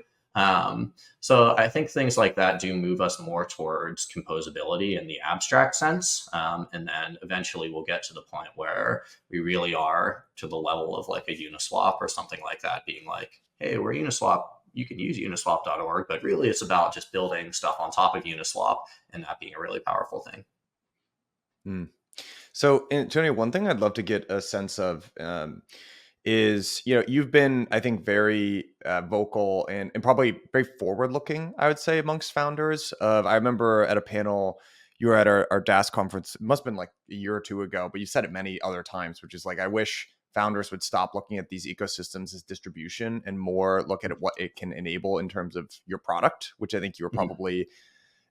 So I think things like that do move us more towards composability in the abstract sense. And then eventually we'll get to the point where we really are to the level of like a Uniswap or something like that, being like, hey, we're Uniswap. You can use uniswap.org, but really it's about just building stuff on top of Uniswap and that being a really powerful thing. So, Antonio, one thing I'd love to get a sense of is, you've been, I think, very vocal and probably very forward looking, I would say, amongst founders. I remember at a panel, you were at our DAS conference, it must have been like a year or two ago, but you said it many other times, which is like, I wish founders would stop looking at these ecosystems as distribution and more look at what it can enable in terms of your product, which I think you were probably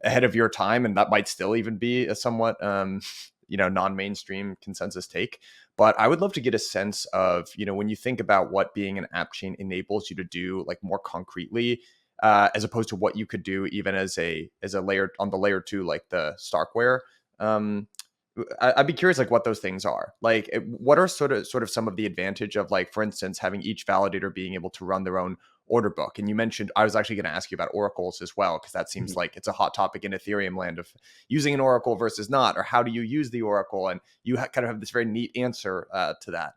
ahead of your time, and that might still even be a somewhat non-mainstream consensus take. But I would love to get a sense of, when you think about what being an app chain enables you to do, like more concretely, as opposed to what you could do even as a layer on the layer 2, like the Starkware. I'd be curious, like, what those things are. Like, what are sort of some of the advantage of, like, for instance, having each validator being able to run their own order book? And you mentioned, I was actually going to ask you about oracles as well, because that seems like it's a hot topic in Ethereum land of using an oracle versus not, or how do you use the oracle? And you kind of have this very neat answer to that.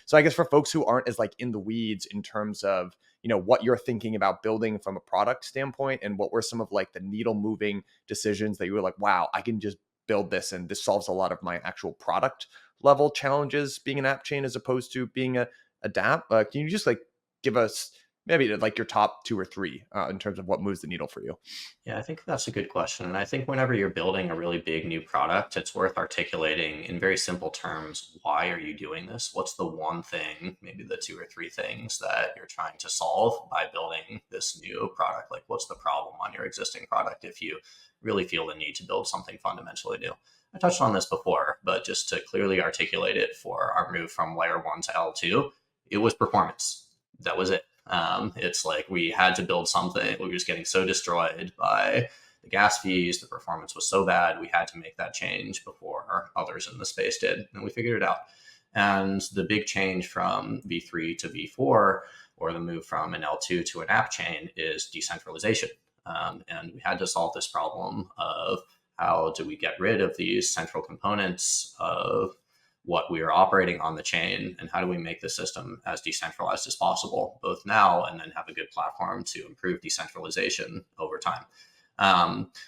So I guess for folks who aren't as like in the weeds in terms of, what you're thinking about building from a product standpoint, and what were some of like the needle moving decisions that you were like, wow, I can just build this and this solves a lot of my actual product level challenges being an app chain as opposed to being a dApp. Can you just like give us maybe like your top 2 or 3 in terms of what moves the needle for you? Yeah, I think that's a good question. And I think whenever you're building a really big new product, it's worth articulating in very simple terms, why are you doing this? What's the one thing, maybe the 2 or 3 things that you're trying to solve by building this new product? Like, what's the problem on your existing product if you really feel the need to build something fundamentally new? I touched on this before, but just to clearly articulate it for our move from layer 1 to L2, it was performance. That was it. It's like we had to build something. We were just getting so destroyed by the gas fees. The performance was so bad. We had to make that change before others in the space did. And we figured it out. And the big change from V3 to V4, or the move from an L2 to an app chain, is decentralization. And we had to solve this problem of how do we get rid of these central components of what we are operating on the chain, and how do we make the system as decentralized as possible, both now and then have a good platform to improve decentralization over time.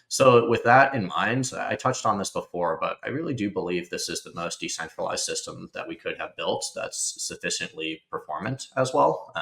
So with that in mind, I touched on this before, but I really do believe this is the most decentralized system that we could have built that's sufficiently performant as well.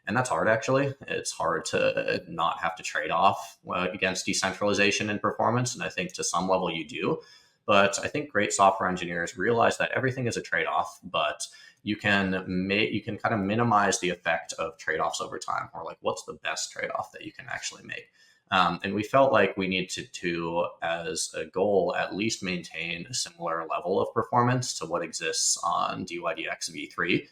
And that's hard, actually. It's hard to not have to trade off against decentralization and performance. And I think to some level you do. But I think great software engineers realize that everything is a trade-off, but you can kind of minimize the effect of trade-offs over time, or like what's the best trade-off that you can actually make. And we felt like we needed to, as a goal, at least maintain a similar level of performance to what exists on dYdX v3.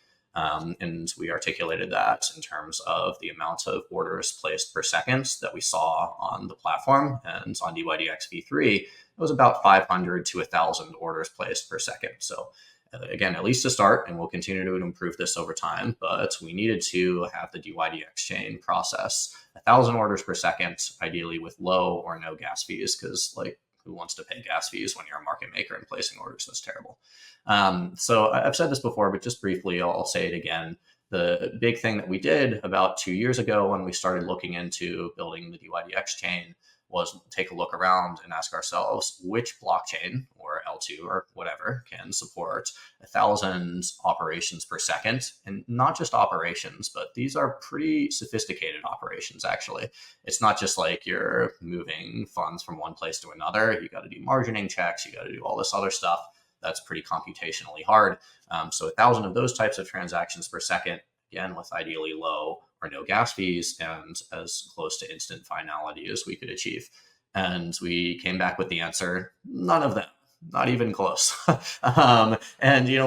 And we articulated that in terms of the amount of orders placed per second that we saw on the platform. And on dYdX v3, it was about 500 to 1,000 orders placed per second. So again, at least to start, and we'll continue to improve this over time, but we needed to have the dYdX chain process 1,000 orders per second, ideally with low or no gas fees, because like, who wants to pay gas fees when you're a market maker and placing orders? That's terrible. So I've said this before, but just briefly, I'll say it again. The big thing that we did about 2 years ago when we started looking into building the dYdX chain was take a look around and ask ourselves which blockchain, or L2 or whatever, can support 1,000 operations per second. And not just operations, but these are pretty sophisticated operations, actually. It's not just like you're moving funds from one place to another. You got to do margining checks. You got to do all this other stuff. That's pretty computationally hard. So 1,000 of those types of transactions per second, again, with ideally low or no gas fees and as close to instant finality as we could achieve. And we came back with the answer, none of them, not even close. And,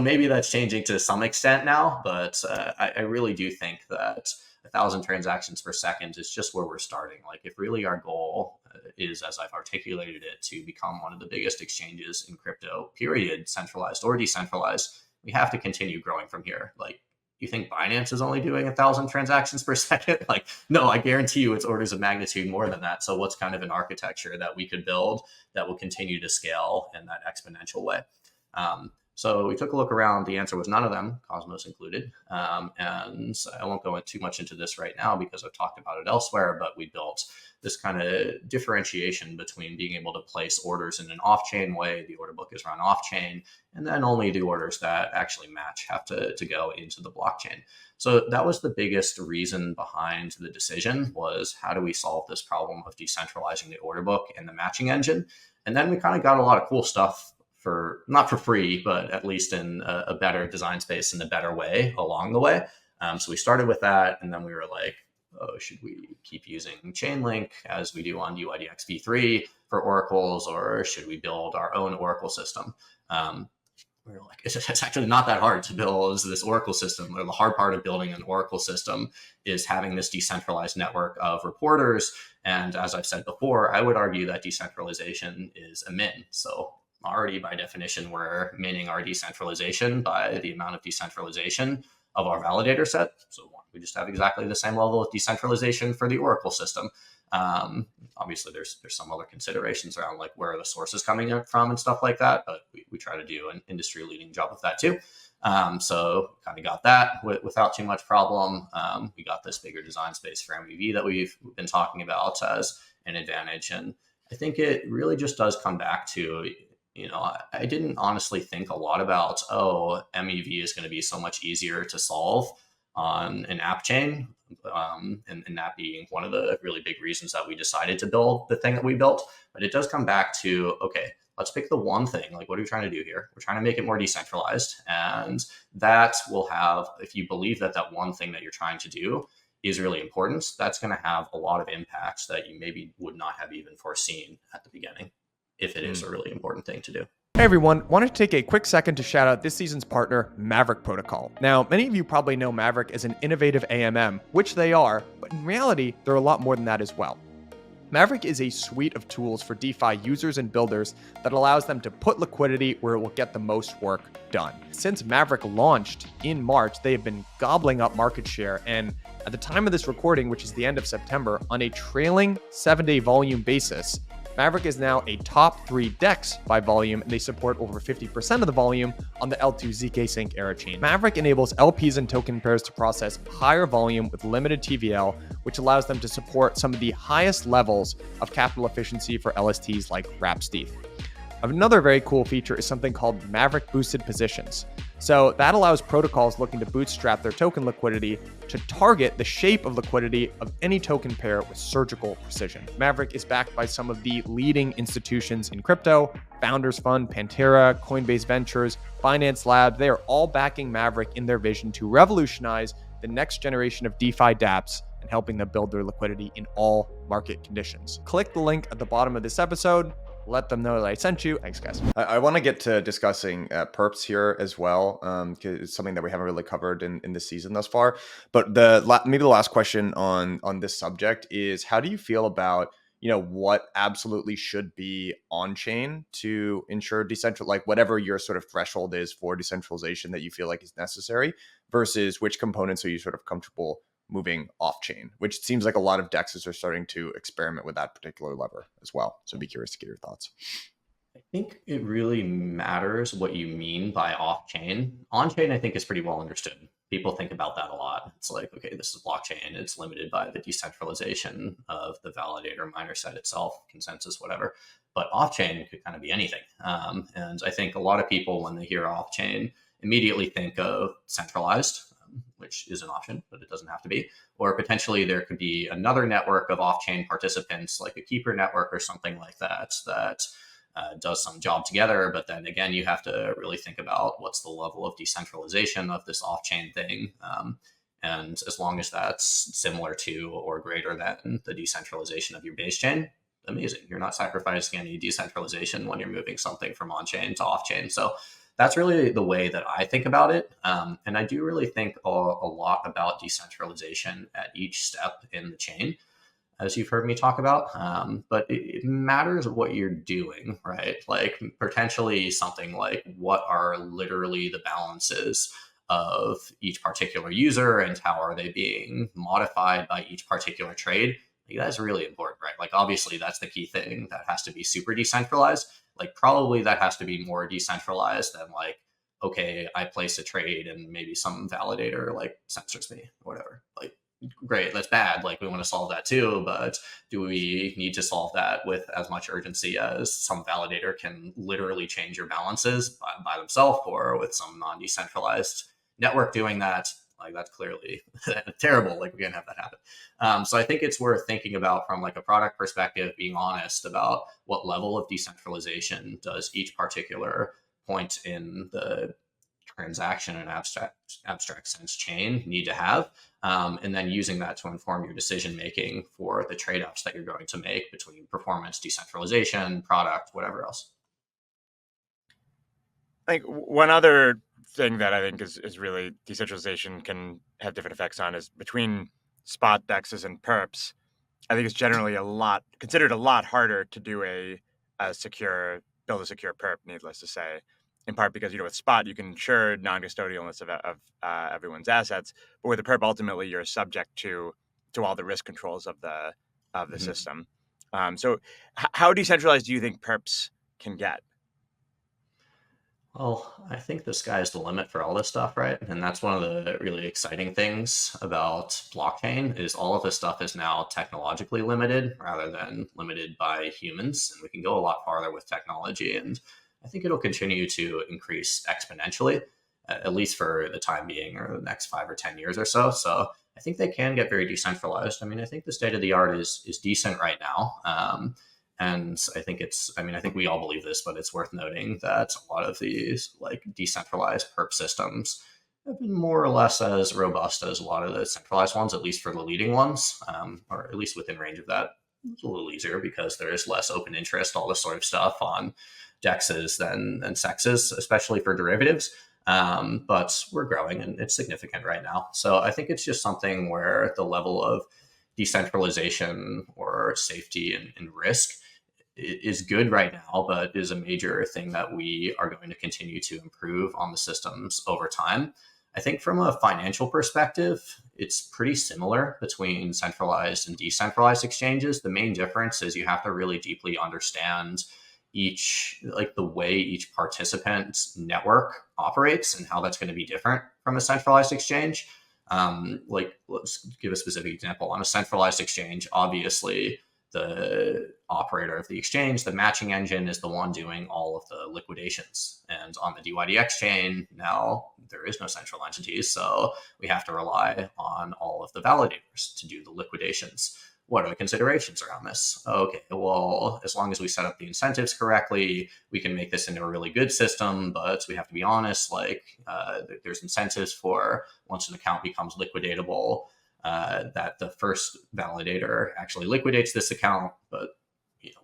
maybe that's changing to some extent now, but I really do think that 1,000 transactions per second is just where we're starting. Like, if really our goal is, as I've articulated it, to become one of the biggest exchanges in crypto, period, centralized or decentralized, we have to continue growing from here. Like, you think Binance is only doing 1,000 transactions per second? Like, no, I guarantee you it's orders of magnitude more than that. So what's kind of an architecture that we could build that will continue to scale in that exponential way? So we took a look around. The answer was none of them, Cosmos included. And I won't go too much into this right now because I've talked about it elsewhere, but we built this kind of differentiation between being able to place orders in an off-chain way. The order book is run off-chain, and then only the orders that actually match have to go into the blockchain. So that was the biggest reason behind the decision, was how do we solve this problem of decentralizing the order book and the matching engine? And then we kind of got a lot of cool stuff for not for free, but at least in a better design space in a better way along the way. So we started with that, and then we were like, oh, should we keep using Chainlink as we do on dYdX v3 for oracles, or should we build our own oracle system? We were like, it's actually not that hard to build this oracle system. The hard part of building an oracle system is having this decentralized network of reporters. And as I've said before, I would argue that decentralization is a min. So already by definition, we're minning our decentralization by the amount of decentralization of our validator set. So we just have exactly the same level of decentralization for the oracle system. Obviously, there's some other considerations around like where the source is coming from and stuff like that, but we try to do an industry leading job with that too. So kind of got that without too much problem. We got this bigger design space for MEV that we've been talking about as an advantage. And I think it really just does come back to, I didn't honestly think a lot about, MEV is going to be so much easier to solve on an app chain. And that being one of the really big reasons that we decided to build the thing that we built. But it does come back to, okay, let's pick the one thing. Like, what are we trying to do here? We're trying to make it more decentralized. And that will have, if you believe that that one thing that you're trying to do is really important, that's going to have a lot of impacts that you maybe would not have even foreseen at the beginning, if it is a really important thing to do. Hey everyone, wanted to take a quick second to shout out this season's partner, Maverick Protocol. Now, many of you probably know Maverick as an innovative AMM, which they are, but in reality, they're a lot more than that as well. Maverick is a suite of tools for DeFi users and builders that allows them to put liquidity where it will get the most work done. Since Maverick launched in March, they have been gobbling up market share, and at the time of this recording, which is the end of September, on a trailing 7-day volume basis, Maverick is now a top 3 DEX by volume, and they support over 50% of the volume on the L2 ZK Sync era chain. Maverick enables LPs and token pairs to process higher volume with limited TVL, which allows them to support some of the highest levels of capital efficiency for LSTs like Wrap-Steth. Another very cool feature is something called Maverick Boosted Positions. So that allows protocols looking to bootstrap their token liquidity to target the shape of liquidity of any token pair with surgical precision. Maverick is backed by some of the leading institutions in crypto: Founders Fund, Pantera, Coinbase Ventures, Binance Labs. They are all backing Maverick in their vision to revolutionize the next generation of DeFi dApps and helping them build their liquidity in all market conditions. Click the link at the bottom of this episode. Let them know that I sent you. Thanks, guys. I want to get to discussing Perps here as well, because it's something that we haven't really covered in this season thus far. But maybe the last question on this subject is, how do you feel about what absolutely should be on chain to ensure like whatever your sort of threshold is for decentralization that you feel like is necessary, versus which components are you sort of comfortable moving off chain, which it seems like a lot of DEXs are starting to experiment with that particular lever as well. So I'd be curious to get your thoughts. I think it really matters what you mean by off chain. On chain, I think, is pretty well understood. People think about that a lot. It's like, okay, this is blockchain. It's limited by the decentralization of the validator miner set itself, consensus, whatever. But off chain could kind of be anything. And I think a lot of people, when they hear off chain, immediately think of centralized, which is an option, but it doesn't have to be. Or potentially there could be another network of off-chain participants, like a keeper network or something like that, that does some job together. But then again, you have to really think about what's the level of decentralization of this off-chain thing. And as long as that's similar to or greater than the decentralization of your base chain, amazing. You're not sacrificing any decentralization when you're moving something from on-chain to off-chain. So that's really the way that I think about it. And I do really think a lot about decentralization at each step in the chain, as you've heard me talk about. But it matters what you're doing, right? Like potentially something like, what are literally the balances of each particular user and how are they being modified by each particular trade? Like, that's really important, right? Like obviously that's the key thing that has to be super decentralized. Like probably that has to be more decentralized than like, okay, I place a trade and maybe some validator like censors me or whatever. Like, great, that's bad. Like we want to solve that too, but do we need to solve that with as much urgency as some validator can literally change your balances by themselves, or with some non-decentralized network doing that? Like that's clearly terrible. Like we can't have that happen. So I think it's worth thinking about from like a product perspective, being honest about what level of decentralization does each particular point in the transaction and abstract sense chain need to have, and then using that to inform your decision making for the trade-offs that you're going to make between performance, decentralization, product, whatever else. I think one other thing that I think is really decentralization can have different effects on is between spot DEXs and perps. I think it's generally considered a lot harder to do a secure build a secure perp. Needless to say, in part because with spot you can ensure non-custodialness of everyone's assets, but with a perp ultimately you're subject to all the risk controls of the system. So how decentralized do you think perps can get? Well, I think the sky's the limit for all this stuff, right? And that's one of the really exciting things about blockchain is all of this stuff is now technologically limited rather than limited by humans. And we can go a lot farther with technology. And I think it'll continue to increase exponentially, at least for the time being, or the next 5 or 10 years or so. So I think they can get very decentralized. I mean, I think the state of the art is decent right now. And I think I think we all believe this, but it's worth noting that a lot of these like decentralized perp systems have been more or less as robust as a lot of the centralized ones, at least for the leading ones, or at least within range of that. It's a little easier because there is less open interest, all this sort of stuff on DEXs than SEXs, especially for derivatives. But we're growing and it's significant right now. So I think it's just something where the level of decentralization or safety and risk is good right now, but is a major thing that we are going to continue to improve on the systems over time. I think from a financial perspective, it's pretty similar between centralized and decentralized exchanges. The main difference is you have to really deeply understand the way each participant's network operates and how that's going to be different from a centralized exchange. Let's give a specific example. On a centralized exchange, obviously, the operator of the exchange, the matching engine, is the one doing all of the liquidations. And on the dYdX chain, now there is no central entities, so we have to rely on all of the validators to do the liquidations. What are the considerations around this? Okay, well, as long as we set up the incentives correctly, we can make this into a really good system, but we have to be honest, there's incentives for once an account becomes liquidatable, that the first validator actually liquidates this account, but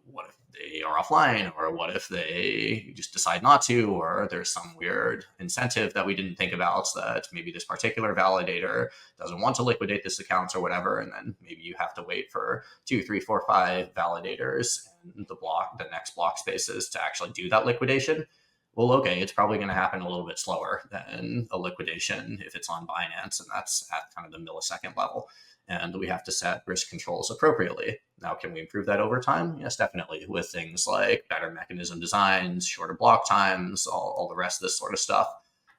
what if they are offline, or what if they just decide not to, or there's some weird incentive that we didn't think about that maybe this particular validator doesn't want to liquidate this account or whatever, and then maybe you have to wait for 2, 3, 4, 5 validators in the next block spaces to actually do that liquidation. Well, okay, it's probably going to happen a little bit slower than a liquidation if it's on Binance, and that's at kind of the millisecond level. And we have to set risk controls appropriately. Now, can we improve that over time? Yes, definitely, with things like better mechanism designs, shorter block times, all the rest of this sort of stuff.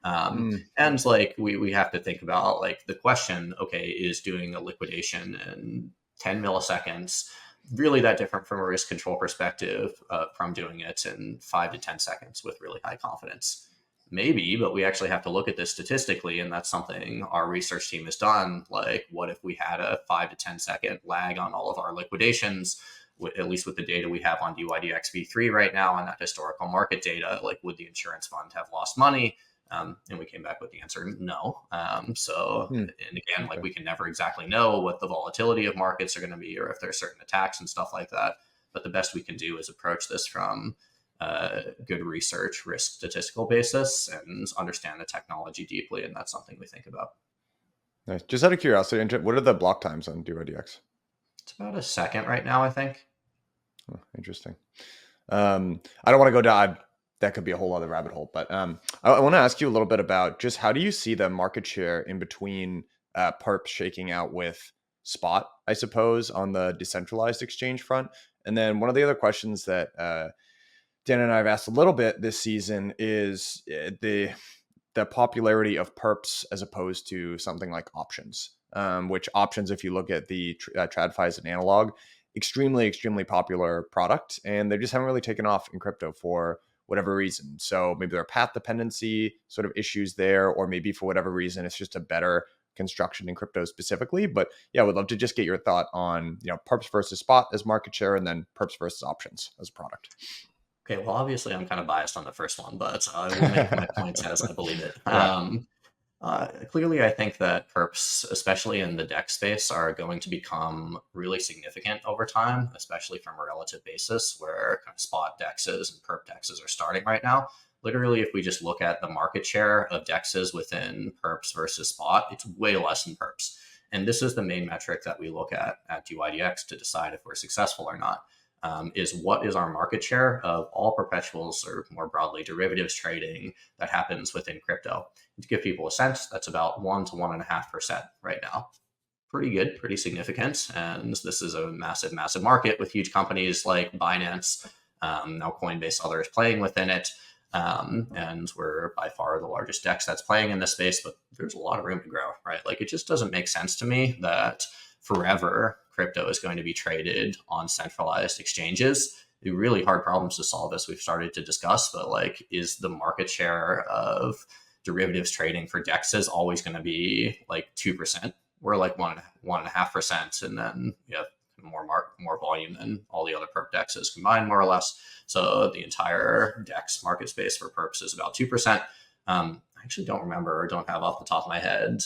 And we have to think about the question, okay, is doing a liquidation in 10 milliseconds really that different from a risk control perspective from doing it in 5 to 10 seconds with really high confidence? Maybe, but we actually have to look at this statistically, and that's something our research team has done. What if we had a 5 to 10 second lag on all of our liquidations, at least with the data we have on dYdX v3 right now and that historical market data? Would the insurance fund have lost money? And we came back with the answer, no. And again, we can never exactly know what the volatility of markets are going to be, or if there's certain attacks and stuff like that. But the best we can do is approach this from good research, risk statistical basis, and understand the technology deeply. And that's something we think about. Nice. Just out of curiosity, what are the block times on dYdX? It's about a second right now, I think. Oh, interesting. I don't want to go down. That could be a whole other rabbit hole, but I want to ask you a little bit about just how do you see the market share in between perps shaking out with spot, I suppose, on the decentralized exchange front? And then one of the other questions that Dan and I have asked a little bit this season is the popularity of perps as opposed to something like options, which options, if you look at the TradFi as an analog, extremely popular product, and they just haven't really taken off in crypto for whatever reason. So maybe there are path dependency sort of issues there, or maybe for whatever reason, it's just a better construction in crypto specifically. But yeah, I would love to just get your thought on, perps versus spot as market share, and then perps versus options as a product. Okay, well, obviously I'm kind of biased on the first one, but I will make my points as I believe it. Yeah. Clearly, I think that perps, especially in the DEX space, are going to become really significant over time, especially from a relative basis where kind of spot DEXs and perp DEXs are starting right now. Literally, if we just look at the market share of DEXs within perps versus spot, it's way less than perps. And this is the main metric that we look at dYdX to decide if we're successful or not. Is what is our market share of all perpetuals, or more broadly derivatives trading that happens within crypto. To give people a sense, that's about 1 to 1.5% right now. Pretty good, pretty significant. And this is a massive, massive market with huge companies like Binance, now Coinbase, others playing within it. And we're by far the largest DEX that's playing in this space, but there's a lot of room to grow, right? Like, it just doesn't make sense to me that forever crypto is going to be traded on centralized exchanges. The really hard problems to solve, as we've started to discuss, but like, is the market share of derivatives trading for DEXs always going to be like 2%? We're like 1.5%, and then you have more volume than all the other perp DEXs combined, more or less. So the entire DEX market space for perps is about 2%. I actually don't remember, or don't have off the top of my head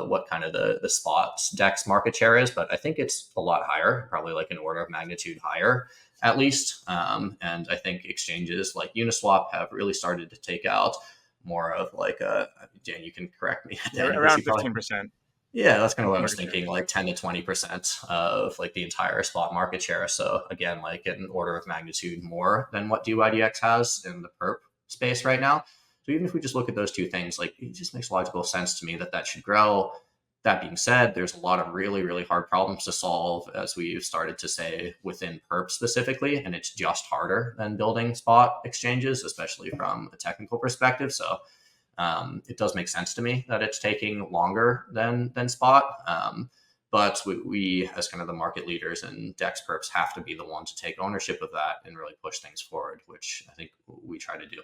what kind of the spot DEX market share is, but I think it's a lot higher, probably like an order of magnitude higher at least. And I think exchanges like Uniswap have really started to take out more of like Dan, you can correct me. Around 15%. Yeah, that's kind of what I was thinking, like 10 to 20% of like the entire spot market share. So again, like an order of magnitude more than what dYdX has in the perp space right now. So even if we just look at those two things, like, it just makes logical sense to me that that should grow. That being said, there's a lot of really, really hard problems to solve, as we've started to say, within perp specifically, and it's just harder than building spot exchanges, especially from a technical perspective. So it does make sense to me that it's taking longer than spot. But we, as kind of the market leaders and DEX perps, have to be the one to take ownership of that and really push things forward, which I think we try to do.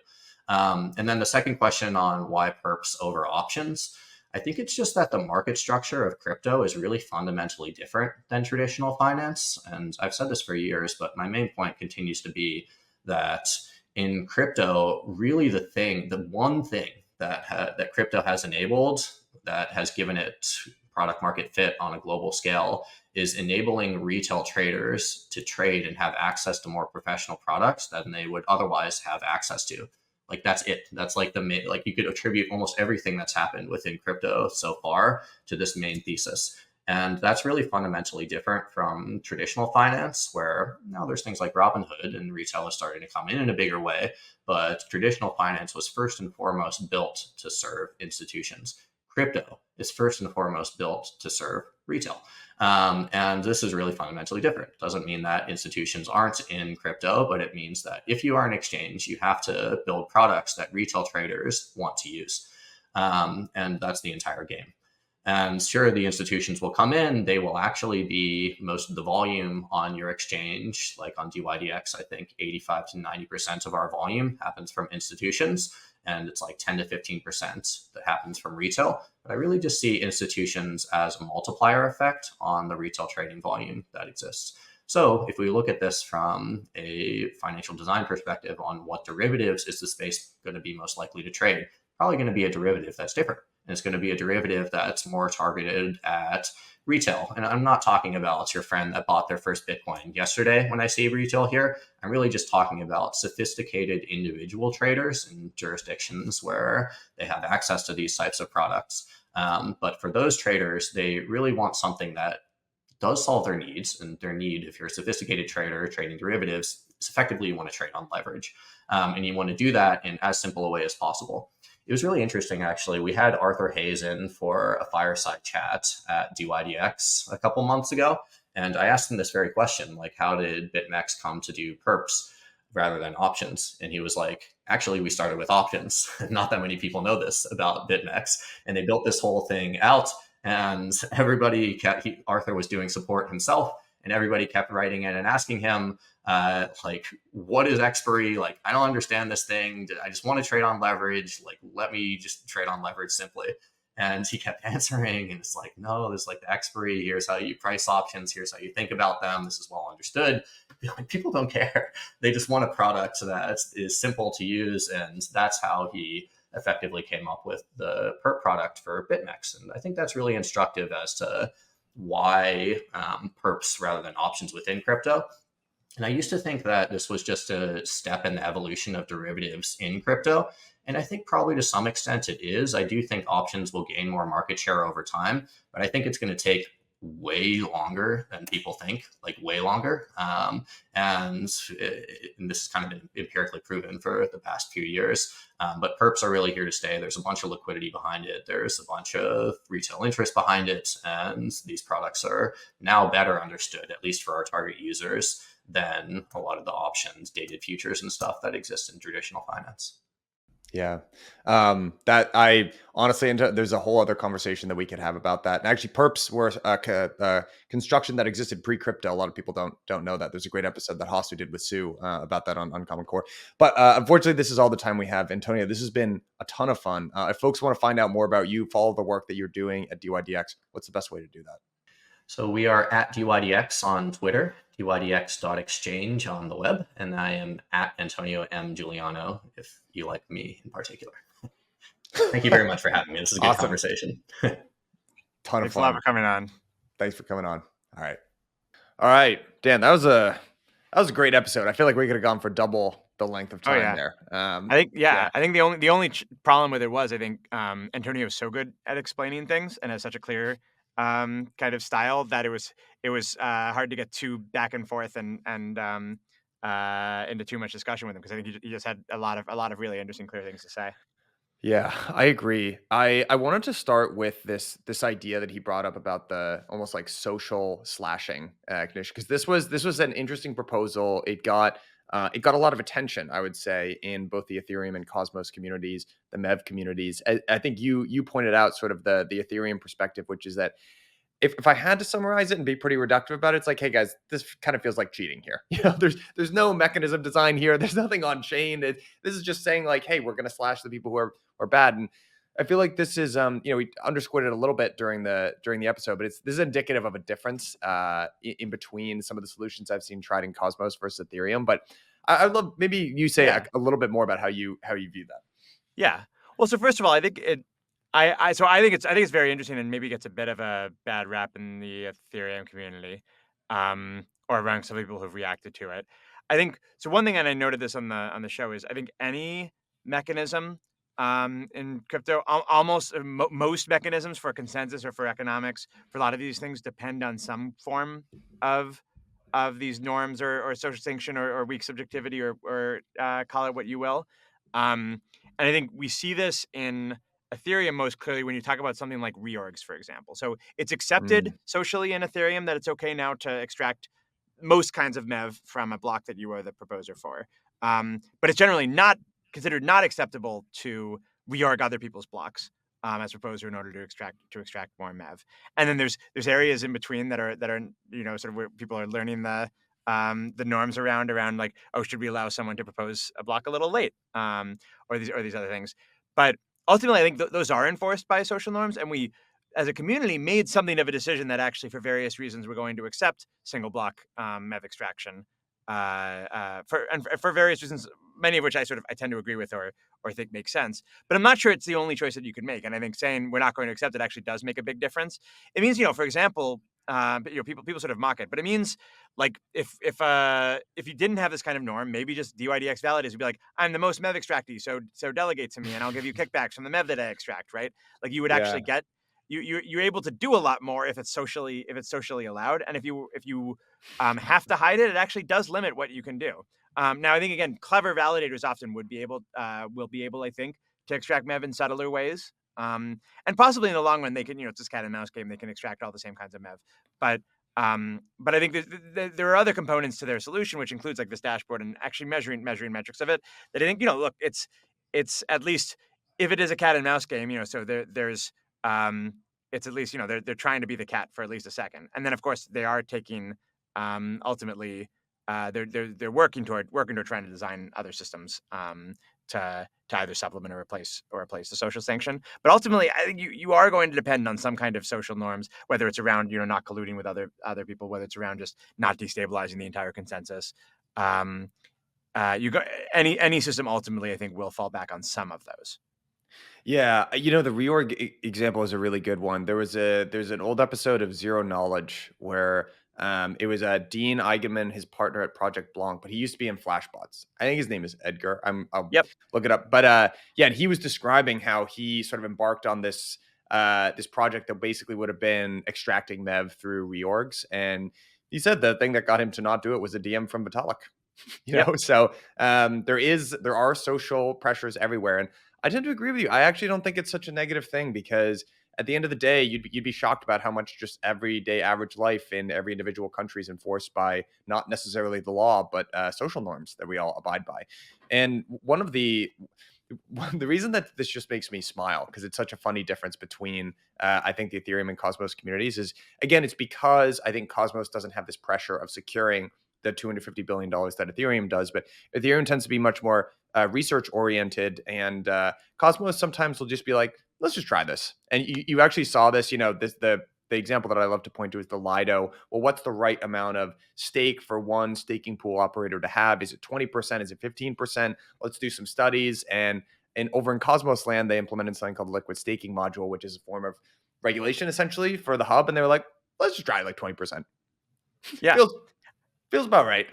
And then the second question on why perps over options, I think it's just that the market structure of crypto is really fundamentally different than traditional finance. And I've said this for years, but my main point continues to be that in crypto, really the one thing that crypto has enabled, that has given it product market fit on a global scale, is enabling retail traders to trade and have access to more professional products than they would otherwise have access to. Like, that's it. That's like like, you could attribute almost everything that's happened within crypto so far to this main thesis. And that's really fundamentally different from traditional finance, where now there's things like Robinhood and retail is starting to come in a bigger way. But traditional finance was first and foremost built to serve institutions. Crypto is first and foremost built to serve retail. And this is really fundamentally different. It doesn't mean that institutions aren't in crypto, but it means that if you are an exchange, you have to build products that retail traders want to use. And that's the entire game. And sure, the institutions will come in, they will actually be most of the volume on your exchange. Like on dYdX, I think 85 to 90% of our volume happens from institutions, and it's like 10 to 15% that happens from retail. But I really just see institutions as a multiplier effect on the retail trading volume that exists. So if we look at this from a financial design perspective on what derivatives is the space going to be most likely to trade, probably going to be a derivative that's different. And it's going to be a derivative that's more targeted at retail. And I'm not talking about your friend that bought their first Bitcoin yesterday when I say retail here. I'm really just talking about sophisticated individual traders in jurisdictions where they have access to these types of products. But for those traders, they really want something that does solve their needs. And their need, if you're a sophisticated trader trading derivatives, is effectively you want to trade on leverage. And you want to do that in as simple a way as possible. It was really interesting, actually. We had Arthur Hayes in for a fireside chat at dYdX a couple months ago. And I asked him this very question, like, how did BitMEX come to do perps rather than options? And he was like, actually, we started with options. Not that many people know this about BitMEX. And they built this whole thing out. And Arthur was doing support himself. And everybody kept writing in and asking him, like, what is expiry? Like, I don't understand this thing. I just want to trade on leverage. Like, let me just trade on leverage simply. And he kept answering, and it's like, no, this is like the expiry. Here's how you price options. Here's how you think about them. This is well understood. People don't care. They just want a product that is simple to use. And that's how he effectively came up with the perp product for BitMEX. And I think that's really instructive as to why perps rather than options within crypto. And I used to think that this was just a step in the evolution of derivatives in crypto. And I think probably to some extent it is. I do think options will gain more market share over time, but I think it's going to take way longer than people think, like way longer. And this has kind of been empirically proven for the past few years. But perps are really here to stay. There's a bunch of liquidity behind it. There's a bunch of retail interest behind it. And these products are now better understood, at least for our target users, than a lot of the options, dated futures and stuff that exist in traditional finance. Yeah. That I honestly, there's a whole other conversation that we could have about that. And actually perps were a construction that existed pre-crypto. A lot of people don't know that. There's a great episode that Hasu did with Sue about that on Uncommon Core. But unfortunately, this is all the time we have. Antonio, this has been a ton of fun. If folks want to find out more about you, follow the work that you're doing at dYdX, what's the best way to do that? So we are at dYdX on Twitter, dYdX.exchange on the web, and I am at Antonio M. Juliano, if you like me in particular. Thank you very much for having me. This is a good Awesome conversation. Ton of Thanks fun. a lot for coming on. Thanks for coming on. All right, Dan, that was a great episode. I feel like we could have gone for double the length of time there. I think I think the only problem with it was I think Antonio is so good at explaining things and has such a clear kind of style that it was hard to get too back and forth and into too much discussion with him, because I think he just had a lot of really interesting, clear things to say. Yeah, I agree. I wanted to start with this idea that he brought up about the almost like social slashing condition, because this was an interesting proposal. It got a lot of attention, I would say, in both the Ethereum and Cosmos communities, the MEV communities. I think you pointed out sort of the Ethereum perspective, which is that if I had to summarize it and be pretty reductive about it, it's like, hey guys, this kind of feels like cheating here. There's no mechanism design here. There's nothing on chain. This is just saying like, hey, we're going to slash the people who are bad. And I feel like this is, we underscored it a little bit during the episode, but this is indicative of a difference in between some of the solutions I've seen tried in Cosmos versus Ethereum. But I'd love, maybe you say a little bit more about how you view that. Yeah. Well, so first of all, I think I think it's very interesting, and maybe gets a bit of a bad rap in the Ethereum community, or among some people who've reacted to it. I think so. One thing, and I noted this on the show, is I think any mechanism in crypto, almost most mechanisms for consensus or for economics, for a lot of these things, depend on some form of these norms or social sanction or weak subjectivity or call it what you will. And I think we see this in Ethereum most clearly when you talk about something like reorgs, for example. So it's accepted socially in Ethereum that it's okay now to extract most kinds of MEV from a block that you are the proposer for. But it's generally not considered not acceptable to reorg other people's blocks as proposer in order to extract more MEV. And then there's areas in between that are sort of where people are learning the norms around like, oh, should we allow someone to propose a block a little late, or these other things. But ultimately, I think those are enforced by social norms, and we, as a community, made something of a decision that actually, for various reasons, we're going to accept single block MEV extraction for various reasons, many of which I tend to agree with or think make sense. But I'm not sure it's the only choice that you could make. And I think saying we're not going to accept it actually does make a big difference. It means, for example, people sort of mock it, but it means like if you didn't have this kind of norm, maybe just dYdX validators would be like, I'm the most MEV extractee, so delegate to me and I'll give you kickbacks from the MEV that I extract, right? Like you would actually get you're able to do a lot more if it's socially allowed, and if you have to hide it, it actually does limit what you can do. Now, I think again, clever validators often will be able, I think, to extract MEV in subtler ways. And possibly in the long run, they can, it's this cat and mouse game. They can extract all the same kinds of MEV. But I think there are other components to their solution, which includes like this dashboard and actually measuring metrics of it. That I think, look, it's at least if it is a cat and mouse game, so there's it's at least they're trying to be the cat for at least a second, and then of course they are taking ultimately they're working toward trying to design other systems to either supplement or replace the social sanction. But ultimately, I think you are going to depend on some kind of social norms, whether it's around not colluding with other people, whether it's around just not destabilizing the entire consensus. You go any system ultimately, I think, will fall back on some of those. Yeah, the reorg example is a really good one. There's an old episode of Zero Knowledge where it was Dean Eigenman, his partner at Project Blanc, but he used to be in Flashbots. I think his name is Edgar. I'll Yep. look it up. But yeah, and he was describing how he sort of embarked on this project that basically would have been extracting MEV through reorgs, and he said the thing that got him to not do it was a DM from Vitalik. So there are social pressures everywhere, and I tend to agree with you. I actually don't think it's such a negative thing, because at the end of the day, you'd be shocked about how much just everyday average life in every individual country is enforced by not necessarily the law, but social norms that we all abide by. And the reason that this just makes me smile, because it's such a funny difference between I think the Ethereum and Cosmos communities, is again, it's because I think Cosmos doesn't have this pressure of securing the $250 billion that Ethereum does, but Ethereum tends to be much more research oriented, and Cosmos sometimes will just be like, let's just try this. And you actually saw this, the example that I love to point to is the Lido. Well, what's the right amount of stake for one staking pool operator to have? Is it 20%? Is it 15%? Let's do some studies. And over in Cosmos land, they implemented something called the liquid staking module, which is a form of regulation essentially for the hub. And they were like, let's just try like 20%. Yeah. Feels about right.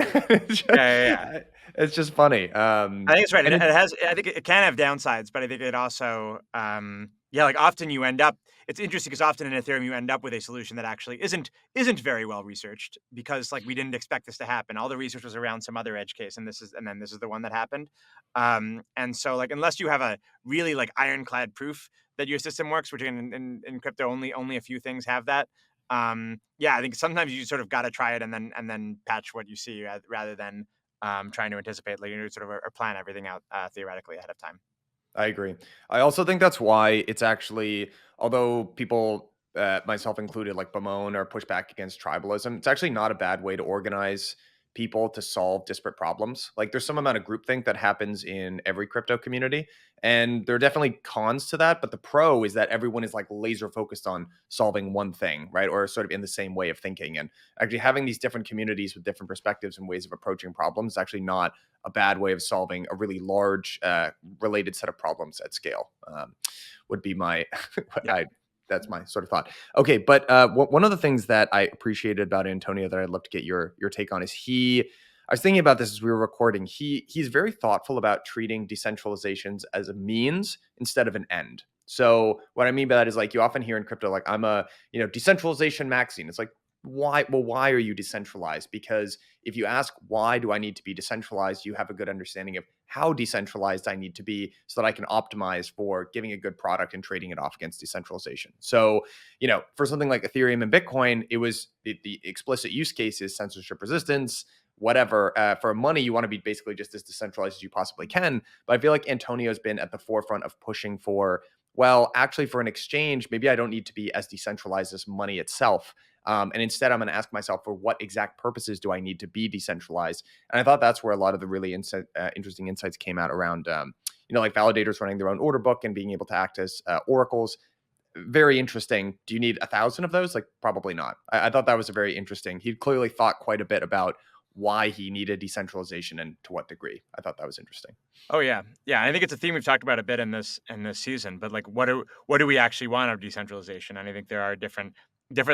Yeah. It's just funny. I think it's right. And I think it can have downsides, but I think it also, like often you end up, it's interesting because often in Ethereum, you end up with a solution that actually isn't very well researched, because like we didn't expect this to happen. All the research was around some other edge case, and then this is the one that happened. And so like, unless you have a really like ironclad proof that your system works, which in crypto, only a few things have that. I think sometimes you sort of got to try it and then patch what you see rather than trying to anticipate, like, sort of or plan everything out theoretically ahead of time. I agree. I also think that's why it's actually, although people, myself included, like bemoan or push back against tribalism, it's actually not a bad way to organize people to solve disparate problems. Like there's some amount of groupthink that happens in every crypto community, and there are definitely cons to that. But the pro is that everyone is like laser focused on solving one thing, right? Or sort of in the same way of thinking. And actually having these different communities with different perspectives and ways of approaching problems is actually not a bad way of solving a really large related set of problems at scale. Would be my that's my sort of thought. Okay, but one of the things that I appreciated about Antonio that I'd love to get your take on is I was thinking about this as we were recording. He's very thoughtful about treating decentralizations as a means instead of an end. So what I mean by that is, like, you often hear in crypto, like, I'm a decentralization maxine. It's like, why? Well, why are you decentralized? Because if you ask, why do I need to be decentralized, you have a good understanding of how decentralized I need to be so that I can optimize for giving a good product and trading it off against decentralization. So, for something like Ethereum and Bitcoin, it was the explicit use case is censorship resistance, whatever. For money, you want to be basically just as decentralized as you possibly can. But I feel like Antonio's been at the forefront of pushing for, well, actually for an exchange, maybe I don't need to be as decentralized as money itself. And instead, I'm going to ask myself, for what exact purposes do I need to be decentralized? And I thought that's where a lot of the really interesting insights came out around, like validators running their own order book and being able to act as oracles. Very interesting. Do you need 1,000 of those? Like, probably not. I thought that was a very interesting. He clearly thought quite a bit about why he needed decentralization and to what degree. I thought that was interesting. Oh yeah. I think it's a theme we've talked about a bit in this season. But like, what do we actually want out of decentralization? And I think there are different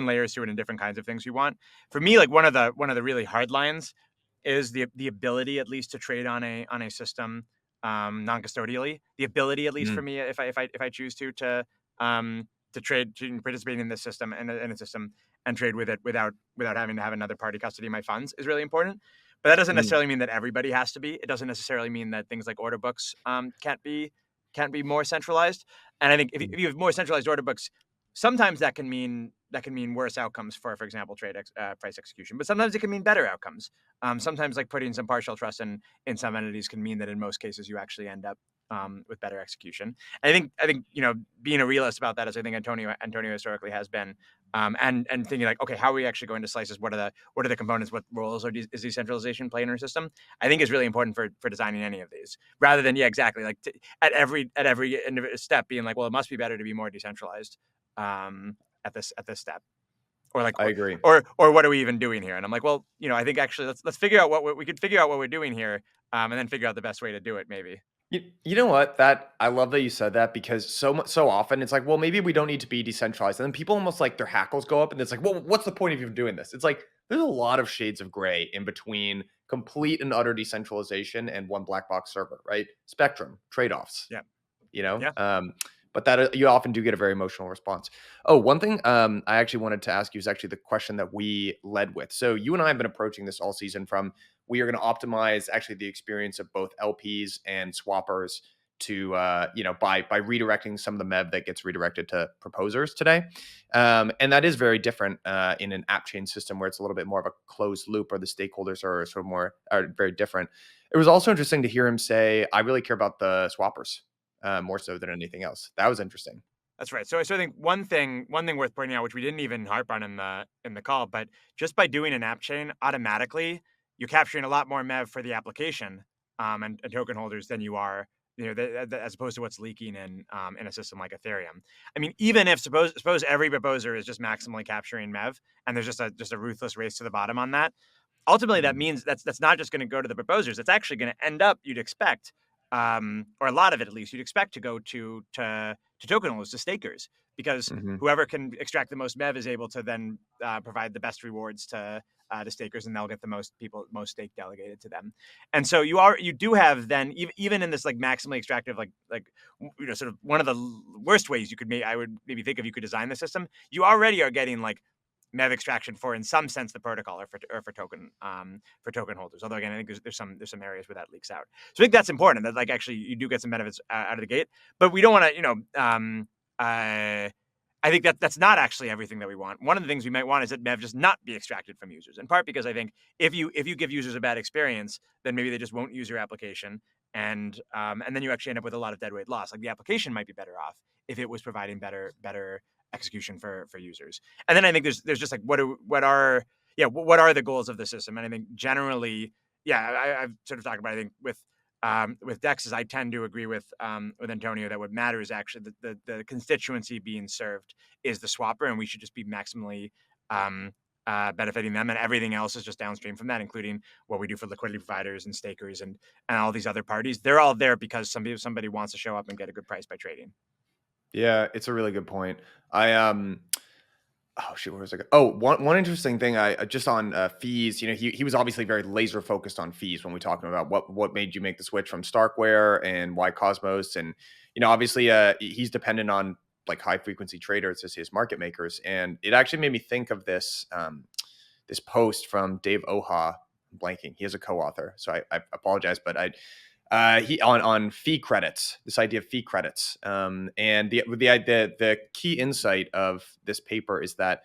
layers to it and different kinds of things we want. For me, like one of the really hard lines is the ability, at least, to trade on a system non-custodially. The ability, at least for me, if I choose to trade, to participate in this system and in a system and trade with it without having to have another party custody my funds is really important. But that doesn't necessarily mean that everybody has to be. It doesn't necessarily mean that things like order books can't be more centralized. And I think if you have more centralized order books, sometimes that can mean worse outcomes for example, price execution. But sometimes it can mean better outcomes. Sometimes like putting some partial trust in some entities can mean that in most cases you actually end up execution. And I think being a realist about that, as I think Antonio historically has been, and thinking like, okay, how are we actually going to slice this? What are the components? What roles is decentralization playing in our system? I think is really important for designing any of these, rather than exactly like at every step being like, well, it must be better to be more decentralized at this step, or like, I agree. or what are we even doing here? And I'm like, well, I think actually let's figure out we could figure out what we're doing here, and then figure out the best way to do it, maybe. You know what? That I love that you said that, because so often it's like, well, maybe we don't need to be decentralized, and then people almost like their hackles go up, and it's like, well, what's the point of even doing this? It's like there's a lot of shades of gray in between complete and utter decentralization and one black box server, right? Spectrum trade-offs. Yeah. You know, Yeah. but that you often do get a very emotional response. Oh, one thing I actually wanted to ask you is actually the question that we led with. So you and I have been approaching this all season from, we are going to optimize actually the experience of both LPs and swappers to by redirecting some of the MEV that gets redirected to proposers today, and that is very different in an app chain system where it's a little bit more of a closed loop, or the stakeholders are sort of are very different. It was also interesting to hear him say, I really care about the swappers more so than anything else. That was interesting. That's right. So I think one thing worth pointing out, which we didn't even harp on in the call, but just by doing an app chain, automatically you're capturing a lot more MEV for the application and token holders than you are, as opposed to what's leaking in a system like Ethereum. I mean, even if suppose every proposer is just maximally capturing MEV, and there's just a ruthless race to the bottom on that. Ultimately, that means that's not just going to go to the proposers. It's actually going to end up, you'd expect, or a lot of it at least, you'd expect to go to token holders, to stakers, because Mm-hmm. whoever can extract the most MEV is able to then provide the best rewards to the stakers, and they'll get the most stake delegated to them. And so you do have then, even in this like maximally extractive, like sort of one of the worst ways you could I would maybe think of, you could design the system, you already are getting like MEV extraction for, in some sense, the protocol, or for token holders. Although again, I think there's some areas where that leaks out. So I think that's important, that like actually you do get some benefits out of the gate, but we don't want to I think that's not actually everything that we want. One of the things we might want is that MEV just not be extracted from users, in part because I think if you give users a bad experience, then maybe they just won't use your application, and then you actually end up with a lot of deadweight loss. Like the application might be better off if it was providing better execution for users. And then I think there's just like what are the goals of the system? And I think generally, I've sort of talked about, I think with DEXs, I tend to agree with Antonio that what matters actually, the constituency being served is the swapper, and we should just be maximally benefiting them, and everything else is just downstream from that, including what we do for liquidity providers and stakers and all these other parties. They're all there because somebody wants to show up and get a good price by trading. Yeah, it's a really good point. Oh shoot, where was I going? Oh, one interesting thing I just on fees. He was obviously very laser focused on fees when we talking about what made you make the switch from Starkware and why Cosmos, and obviously he's dependent on like high frequency traders as his market makers, and it actually made me think of this this post from Dave Oha. I'm blanking. He is a co-author, so I apologize, but he on fee credits, this idea of fee credits, and the key insight of this paper is that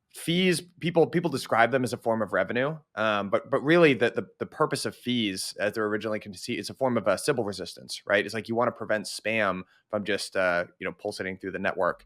fees, people describe them as a form of revenue, but really the purpose of fees, as they're originally conceived, is a form of Sybil resistance, right? It's like you want to prevent spam from just pulsating through the network.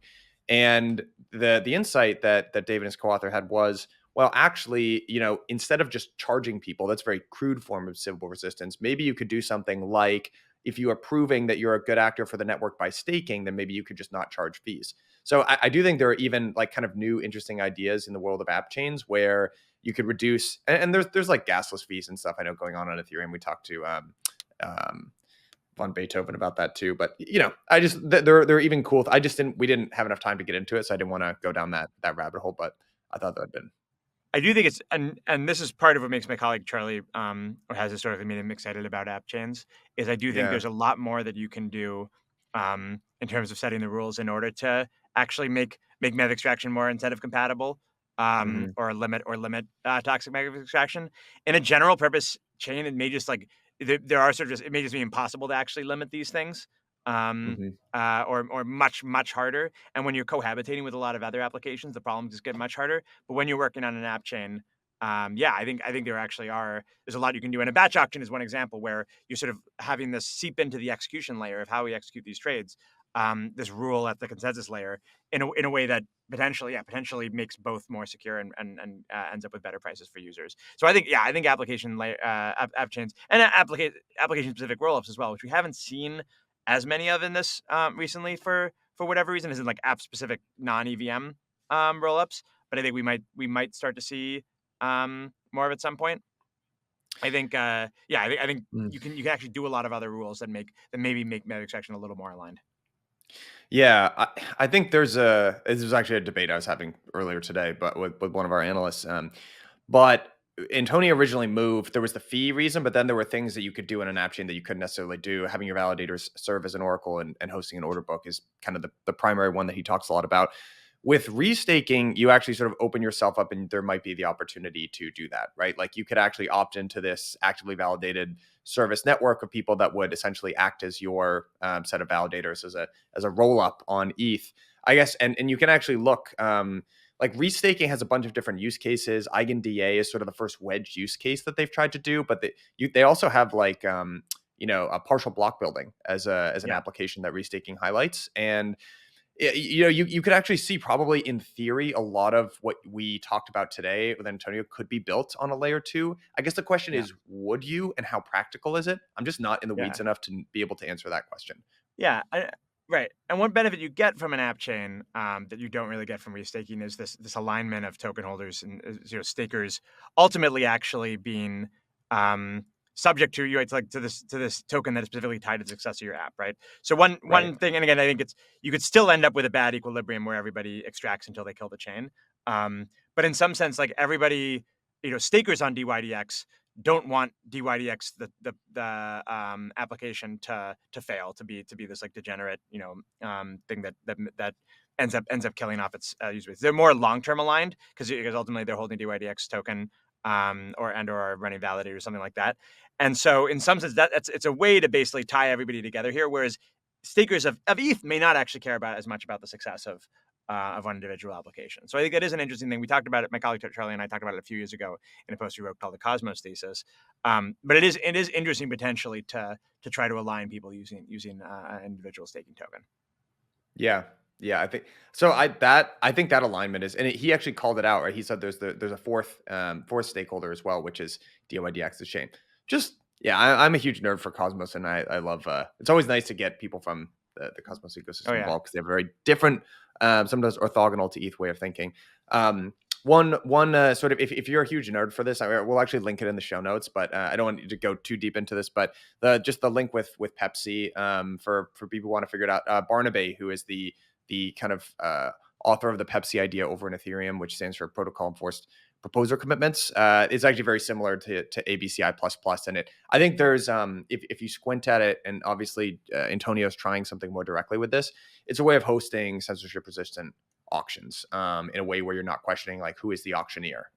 And the insight that David and his co-author had was, well, actually, instead of just charging people, that's a very crude form of Sybil resistance. Maybe you could do something like, if you are proving that you're a good actor for the network by staking, then maybe you could just not charge fees. So I do think there are even like kind of new interesting ideas in the world of app chains where you could reduce, and there's like gasless fees and stuff I know going on Ethereum. We talked to von Beethoven about that too, but I just they're even cool. We didn't have enough time to get into it, so I didn't want to go down that rabbit hole, but I thought that would have been. I do think it's, and this is part of what makes my colleague Charlie, or has historically made him excited about app chains, is I do think there's a lot more that you can do in terms of setting the rules in order to actually make MEV extraction more incentive compatible, or limit toxic MEV extraction. In a general purpose chain, it may just like, there are sort of it may just be impossible to actually limit these things. Or much harder. And when you're cohabitating with a lot of other applications, the problems just get much harder. But when you're working on an app chain, I think there actually there's a lot you can do. And a batch auction is one example where you're sort of having this seep into the execution layer of how we execute these trades, this rule at the consensus layer in a way that potentially makes both more secure and ends up with better prices for users. So I think application layer, app chains and application specific rollups as well, which we haven't seen as many of in this recently for whatever reason, is in like app specific non EVM rollups. But I think we might start to see more of at some point. I think I think you can actually do a lot of other rules that maybe make MEV extraction a little more aligned. Yeah, I think this was actually a debate I was having earlier today, but with one of our analysts. But Antonio originally moved. There was the fee reason, but then there were things that you could do in an app chain that you couldn't necessarily do. Having your validators serve as an oracle and hosting an order book is kind of the primary one that he talks a lot about. With restaking, you actually sort of open yourself up and there might be the opportunity to do that, right? Like you could actually opt into this actively validated service network of people that would essentially act as your set of validators as a roll up on ETH, I guess. And you can actually look, like restaking has a bunch of different use cases. EigenDA is sort of the first wedge use case that they've tried to do, but they also have like, a partial block building as an application that restaking highlights. And you could actually see probably in theory a lot of what we talked about today with Antonio could be built on a layer 2. I guess the question is, would you, and how practical is it? I'm just not in the weeds enough to be able to answer that question. Yeah, right. And one benefit you get from an app chain that you don't really get from restaking is this alignment of token holders and stakers ultimately actually being subject to you, it's like to this token that is specifically tied to the success of your app, right? So one thing, and again, I think you could still end up with a bad equilibrium where everybody extracts until they kill the chain. But in some sense, like everybody, stakers on dYdX don't want dYdX, the application to fail, to be this like degenerate, thing that ends up killing off its users. They're more long-term aligned because ultimately they're holding dYdX token or running validator or something like that. And so in some sense it's a way to basically tie everybody together here. Whereas stakers of ETH may not actually care about as much about the success of one individual application. So I think that is an interesting thing. We talked about it. My colleague Charlie and I talked about it a few years ago in a post we wrote called the Cosmos thesis. But it is interesting potentially to try to align people using an individual staking token. Yeah, I think so. I think that alignment is, and he actually called it out, right? He said there's a fourth stakeholder as well, which is dYdX's chain. I'm a huge nerd for Cosmos, and I love. It's always nice to get people from the Cosmos ecosystem involved because they have a very different, sometimes orthogonal to ETH way of thinking. One sort of, if you're a huge nerd for this, we'll actually link it in the show notes, but I don't want you to go too deep into this. But just the link with Pepsi for people who want to figure it out. Barnaby, who is the kind of author of the Pepsi idea over in Ethereum, which stands for Protocol Enforced Proposer Commitments, is actually very similar to ABCI++. And I think there's, if you squint at it, and obviously Antonio's trying something more directly with this, it's a way of hosting censorship-resistant auctions in a way where you're not questioning like who is the auctioneer,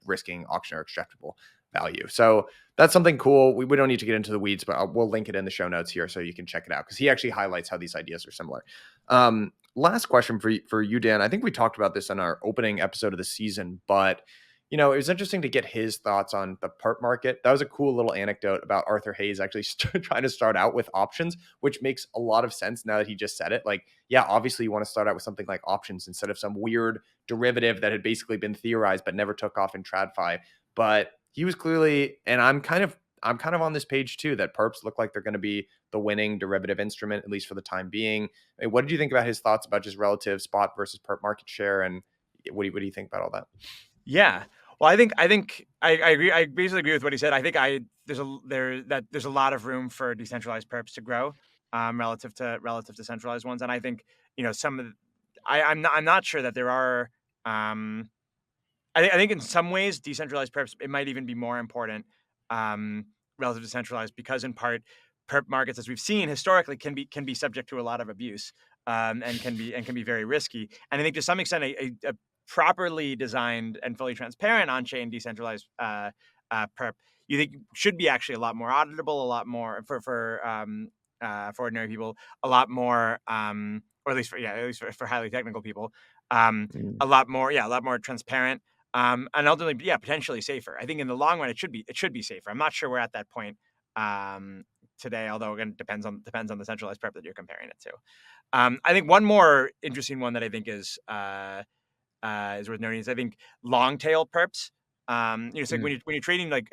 risking auctioneer extractable value. So that's something cool. We don't need to get into the weeds, but we'll link it in the show notes here so you can check it out because he actually highlights how these ideas are similar. Last question for you, Dan. I think we talked about this in our opening episode of the season, but it was interesting to get his thoughts on the perp market. That was a cool little anecdote about Arthur Hayes actually trying to start out with options, which makes a lot of sense now that he just said it. Like, yeah, obviously you want to start out with something like options instead of some weird derivative that had basically been theorized but never took off in TradFi. But he was clearly, and I'm kind of on this page too, that perps look like they're going to be the winning derivative instrument, at least for the time being. I mean, what did you think about his thoughts about just relative spot versus perp market share? And what do you think about all that? Yeah. Well, I think I agree. I basically agree with what he said. I think there's a lot of room for decentralized perps to grow relative to centralized ones. And I think, some of I'm not sure that there are, I think in some ways decentralized perps, it might even be more important relative to centralized because in part perp markets, as we've seen historically, can be subject to a lot of abuse and can be very risky. And I think to some extent a properly designed and fully transparent on-chain decentralized perp, you think should be actually a lot more auditable, a lot more for ordinary people, a lot more, or at least for highly technical people, a lot more transparent. And ultimately, yeah, potentially safer. I think in the long run, it should be safer. I'm not sure we're at that point today, although again, depends on the centralized perp that you're comparing it to. I think one more interesting one that I think is worth noting is I think long tail perps. It's like when you're trading like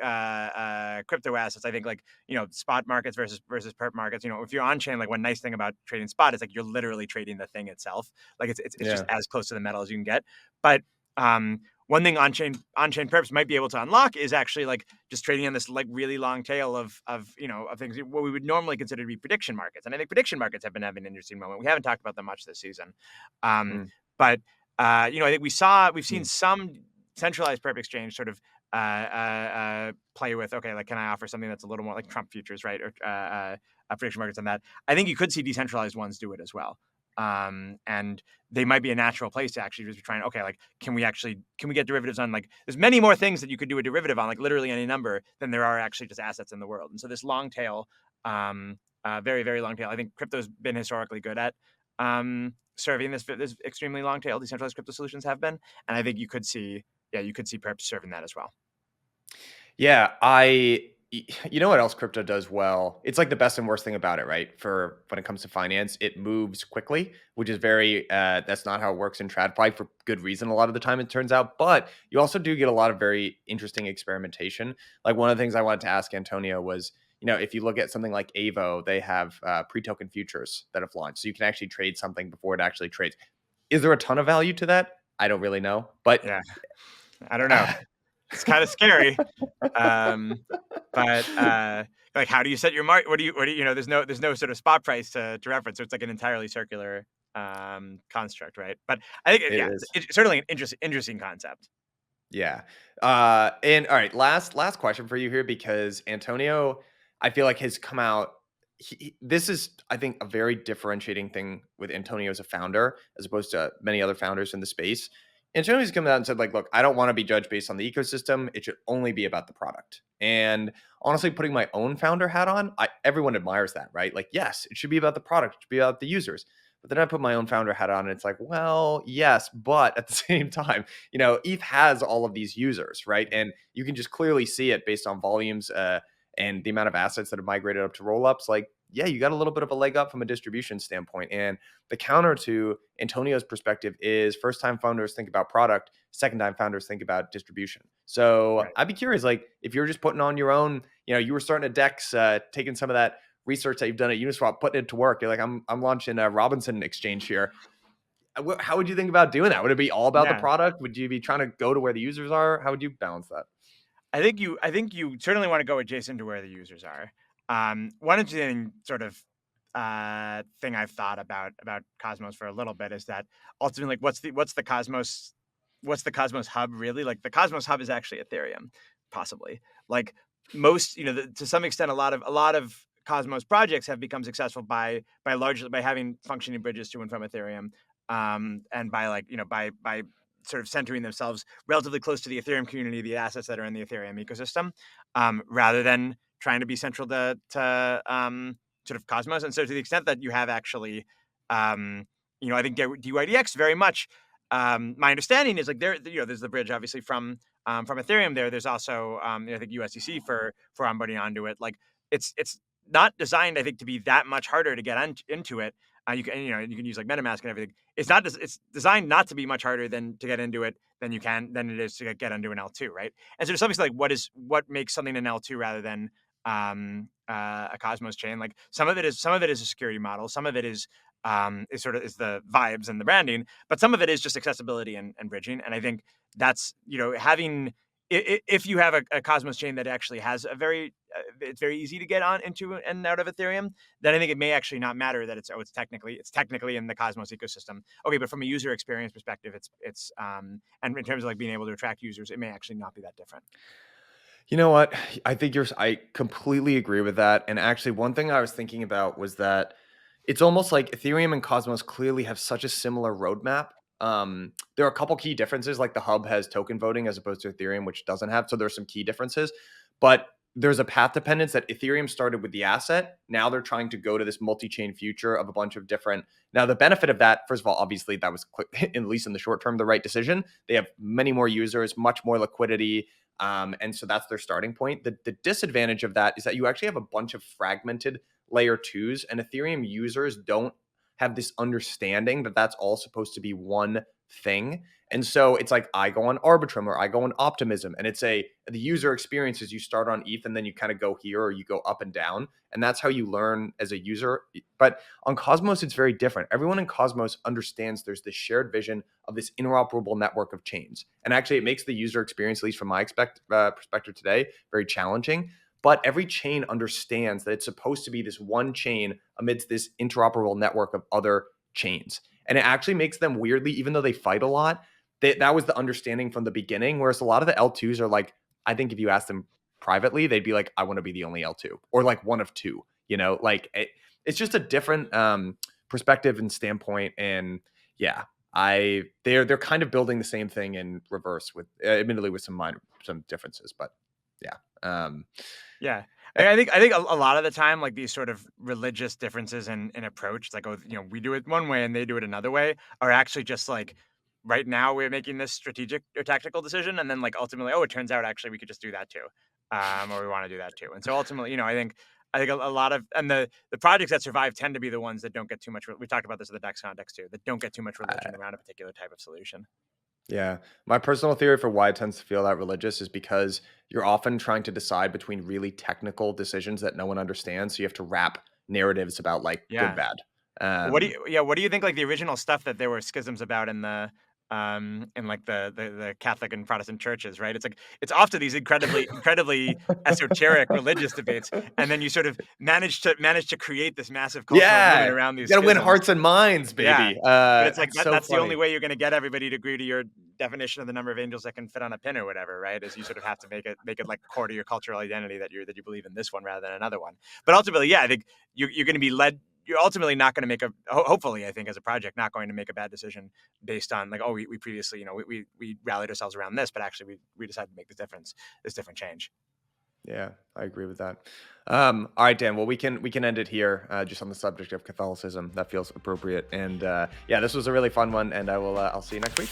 crypto assets, I think like spot markets versus perp markets. If you're on chain, like one nice thing about trading spot is like you're literally trading the thing itself. Like it's just as close to the metal as you can get. But one thing on chain perps might be able to unlock is actually like just trading on this like really long tail of things what we would normally consider to be prediction markets. And I think prediction markets have been having an interesting moment. We haven't talked about them much this season, but I think we've seen some centralized perp exchange sort of play with, okay, like can I offer something that's a little more like Trump futures, right, or prediction markets on that. I think you could see decentralized ones do it as well. And they might be a natural place to actually just be trying, okay, like can we get derivatives on, like there's many more things that you could do a derivative on, like literally any number, than there are actually just assets in the world. And so this long tail, very, very long tail, I think crypto's been historically good at serving this extremely long tail. Decentralized crypto solutions have been, and I think you could see perps serving that as well. Yeah, you know what else crypto does well? It's like the best and worst thing about it, right? For when it comes to finance, it moves quickly, which is very that's not how it works in TradFi for good reason a lot of the time, it turns out. But you also do get a lot of very interesting experimentation. Like one of the things I wanted to ask Antonio was, if you look at something like Avo, they have pre-token futures that have launched. So you can actually trade something before it actually trades. Is there a ton of value to that? I don't really know. But yeah, I don't know. It's kind of scary. But like, how do you set your market? What do you there's no sort of spot price to reference. So it's like an entirely circular construct, right? But I think it's certainly an interesting concept. Yeah. And all right, last question for you here, because Antonio, I feel like, has come out. This is, I think, a very differentiating thing with Antonio as a founder, as opposed to many other founders in the space. Antonio's come out and said, like, look, I don't want to be judged based on the ecosystem. It should only be about the product. And honestly, putting my own founder hat on, everyone admires that, right? Like, yes, it should be about the product. It should be about the users. But then I put my own founder hat on, and it's like, well, yes, but at the same time, ETH has all of these users, right? And you can just clearly see it based on volumes and the amount of assets that have migrated up to rollups. Like, yeah, you got a little bit of a leg up from a distribution standpoint. And the counter to Antonio's perspective is first-time founders think about product, second-time founders think about distribution. So right. I'd be curious, like, if you're just putting on your own, you were starting a DEX, taking some of that research that you've done at Uniswap, putting it to work. You're like, I'm launching a Robinson exchange here. How would you think about doing that? Would it be all about the product? Would you be trying to go to where the users are? How would you balance that? I think you certainly want to go adjacent to where the users are. One interesting sort of thing I've thought about Cosmos for a little bit is that ultimately, like, what's the Cosmos hub really? Like the Cosmos hub is actually Ethereum, possibly. Like most, to some extent, a lot of Cosmos projects have become successful by having functioning bridges to and from Ethereum, and by sort of centering themselves relatively close to the Ethereum community, the assets that are in the Ethereum ecosystem, rather than trying to be central to sort of Cosmos. And so to the extent that you have actually, I think dYdX very much, my understanding is like there's the bridge obviously from Ethereum there. There's also, I think USDC for onboarding onto it. Like it's not designed, I think, to be that much harder to get into it. You can use like MetaMask and everything. It's designed not to be much harder than to get into it than it is to get into an L2, right? And so to some extent, like what makes something an L2 rather than a Cosmos chain? Like some of it is a security model, some of it is the vibes and the branding, but some of it is just accessibility and bridging. And I think that's having, if you have a Cosmos chain that actually has it's very easy to get on into and out of Ethereum, then I think it may actually not matter that it's technically in the Cosmos ecosystem. Okay, but from a user experience perspective, it's and in terms of like being able to attract users, it may actually not be that different. You know what? I completely agree with that. And actually, one thing I was thinking about was that it's almost like Ethereum and Cosmos clearly have such a similar roadmap. There are a couple key differences, like the hub has token voting as opposed to Ethereum, which doesn't have. So there's some key differences. But there's a path dependence that Ethereum started with the asset. Now they're trying to go to this multi-chain future of a bunch of different. Now, the benefit of that, first of all, obviously that was, at least in the short term, the right decision. They have many more users, much more liquidity. And so that's their starting point. The disadvantage of that is that you actually have a bunch of fragmented layer twos, and Ethereum users don't have this understanding that that's all supposed to be one thing. And so it's like I go on Arbitrum or I go on Optimism, and it's the user experience is you start on ETH and then you kind of go here or you go up and down. And that's how you learn as a user. But on Cosmos, it's very different. Everyone in Cosmos understands there's this shared vision of this interoperable network of chains. And actually, it makes the user experience, at least from my perspective today, very challenging. But every chain understands that it's supposed to be this one chain amidst this interoperable network of other chains. And it actually makes them weirdly, even though they fight a lot, that was the understanding from the beginning. Whereas a lot of the L2s are like, I think if you ask them privately, they'd be like, I want to be the only L2 or like one of two, like it's just a different perspective and standpoint. And yeah, they're kind of building the same thing in reverse with admittedly with some differences, but yeah. Yeah. I think a lot of the time, like these sort of religious differences in approach, like, we do it one way and they do it another way, are actually just like, right now we're making this strategic or tactical decision, and then like ultimately, it turns out actually we could just do that too, or we want to do that too. And so ultimately, I think a lot of, and the projects that survive tend to be the ones that don't get too much. We talked about this in the DEX context too, that don't get too much religion around a particular type of solution. Yeah. My personal theory for why it tends to feel that religious is because you're often trying to decide between really technical decisions that no one understands. So you have to wrap narratives about like good, bad. What do you think, like the original stuff that there were schisms about in the like the Catholic and Protestant churches, right? It's like it's often these incredibly esoteric religious debates, and then you sort of manage to create this massive cultural movement around these. You gotta win hearts and minds, baby. But it's like that's the only way you're going to get everybody to agree to your definition of the number of angels that can fit on a pin or whatever, right? Is you sort of have to make it like core to your cultural identity that you believe in this one rather than another one. But ultimately, I think you're going to be led. You're ultimately not going to make hopefully, I think, as a project, not going to make a bad decision based on like, we previously, we rallied ourselves around this, but actually we decided to make this different change. Yeah, I agree with that. All right, Dan. Well, we can end it here, just on the subject of Catholicism. That feels appropriate. And yeah, this was a really fun one, and I'll see you next week.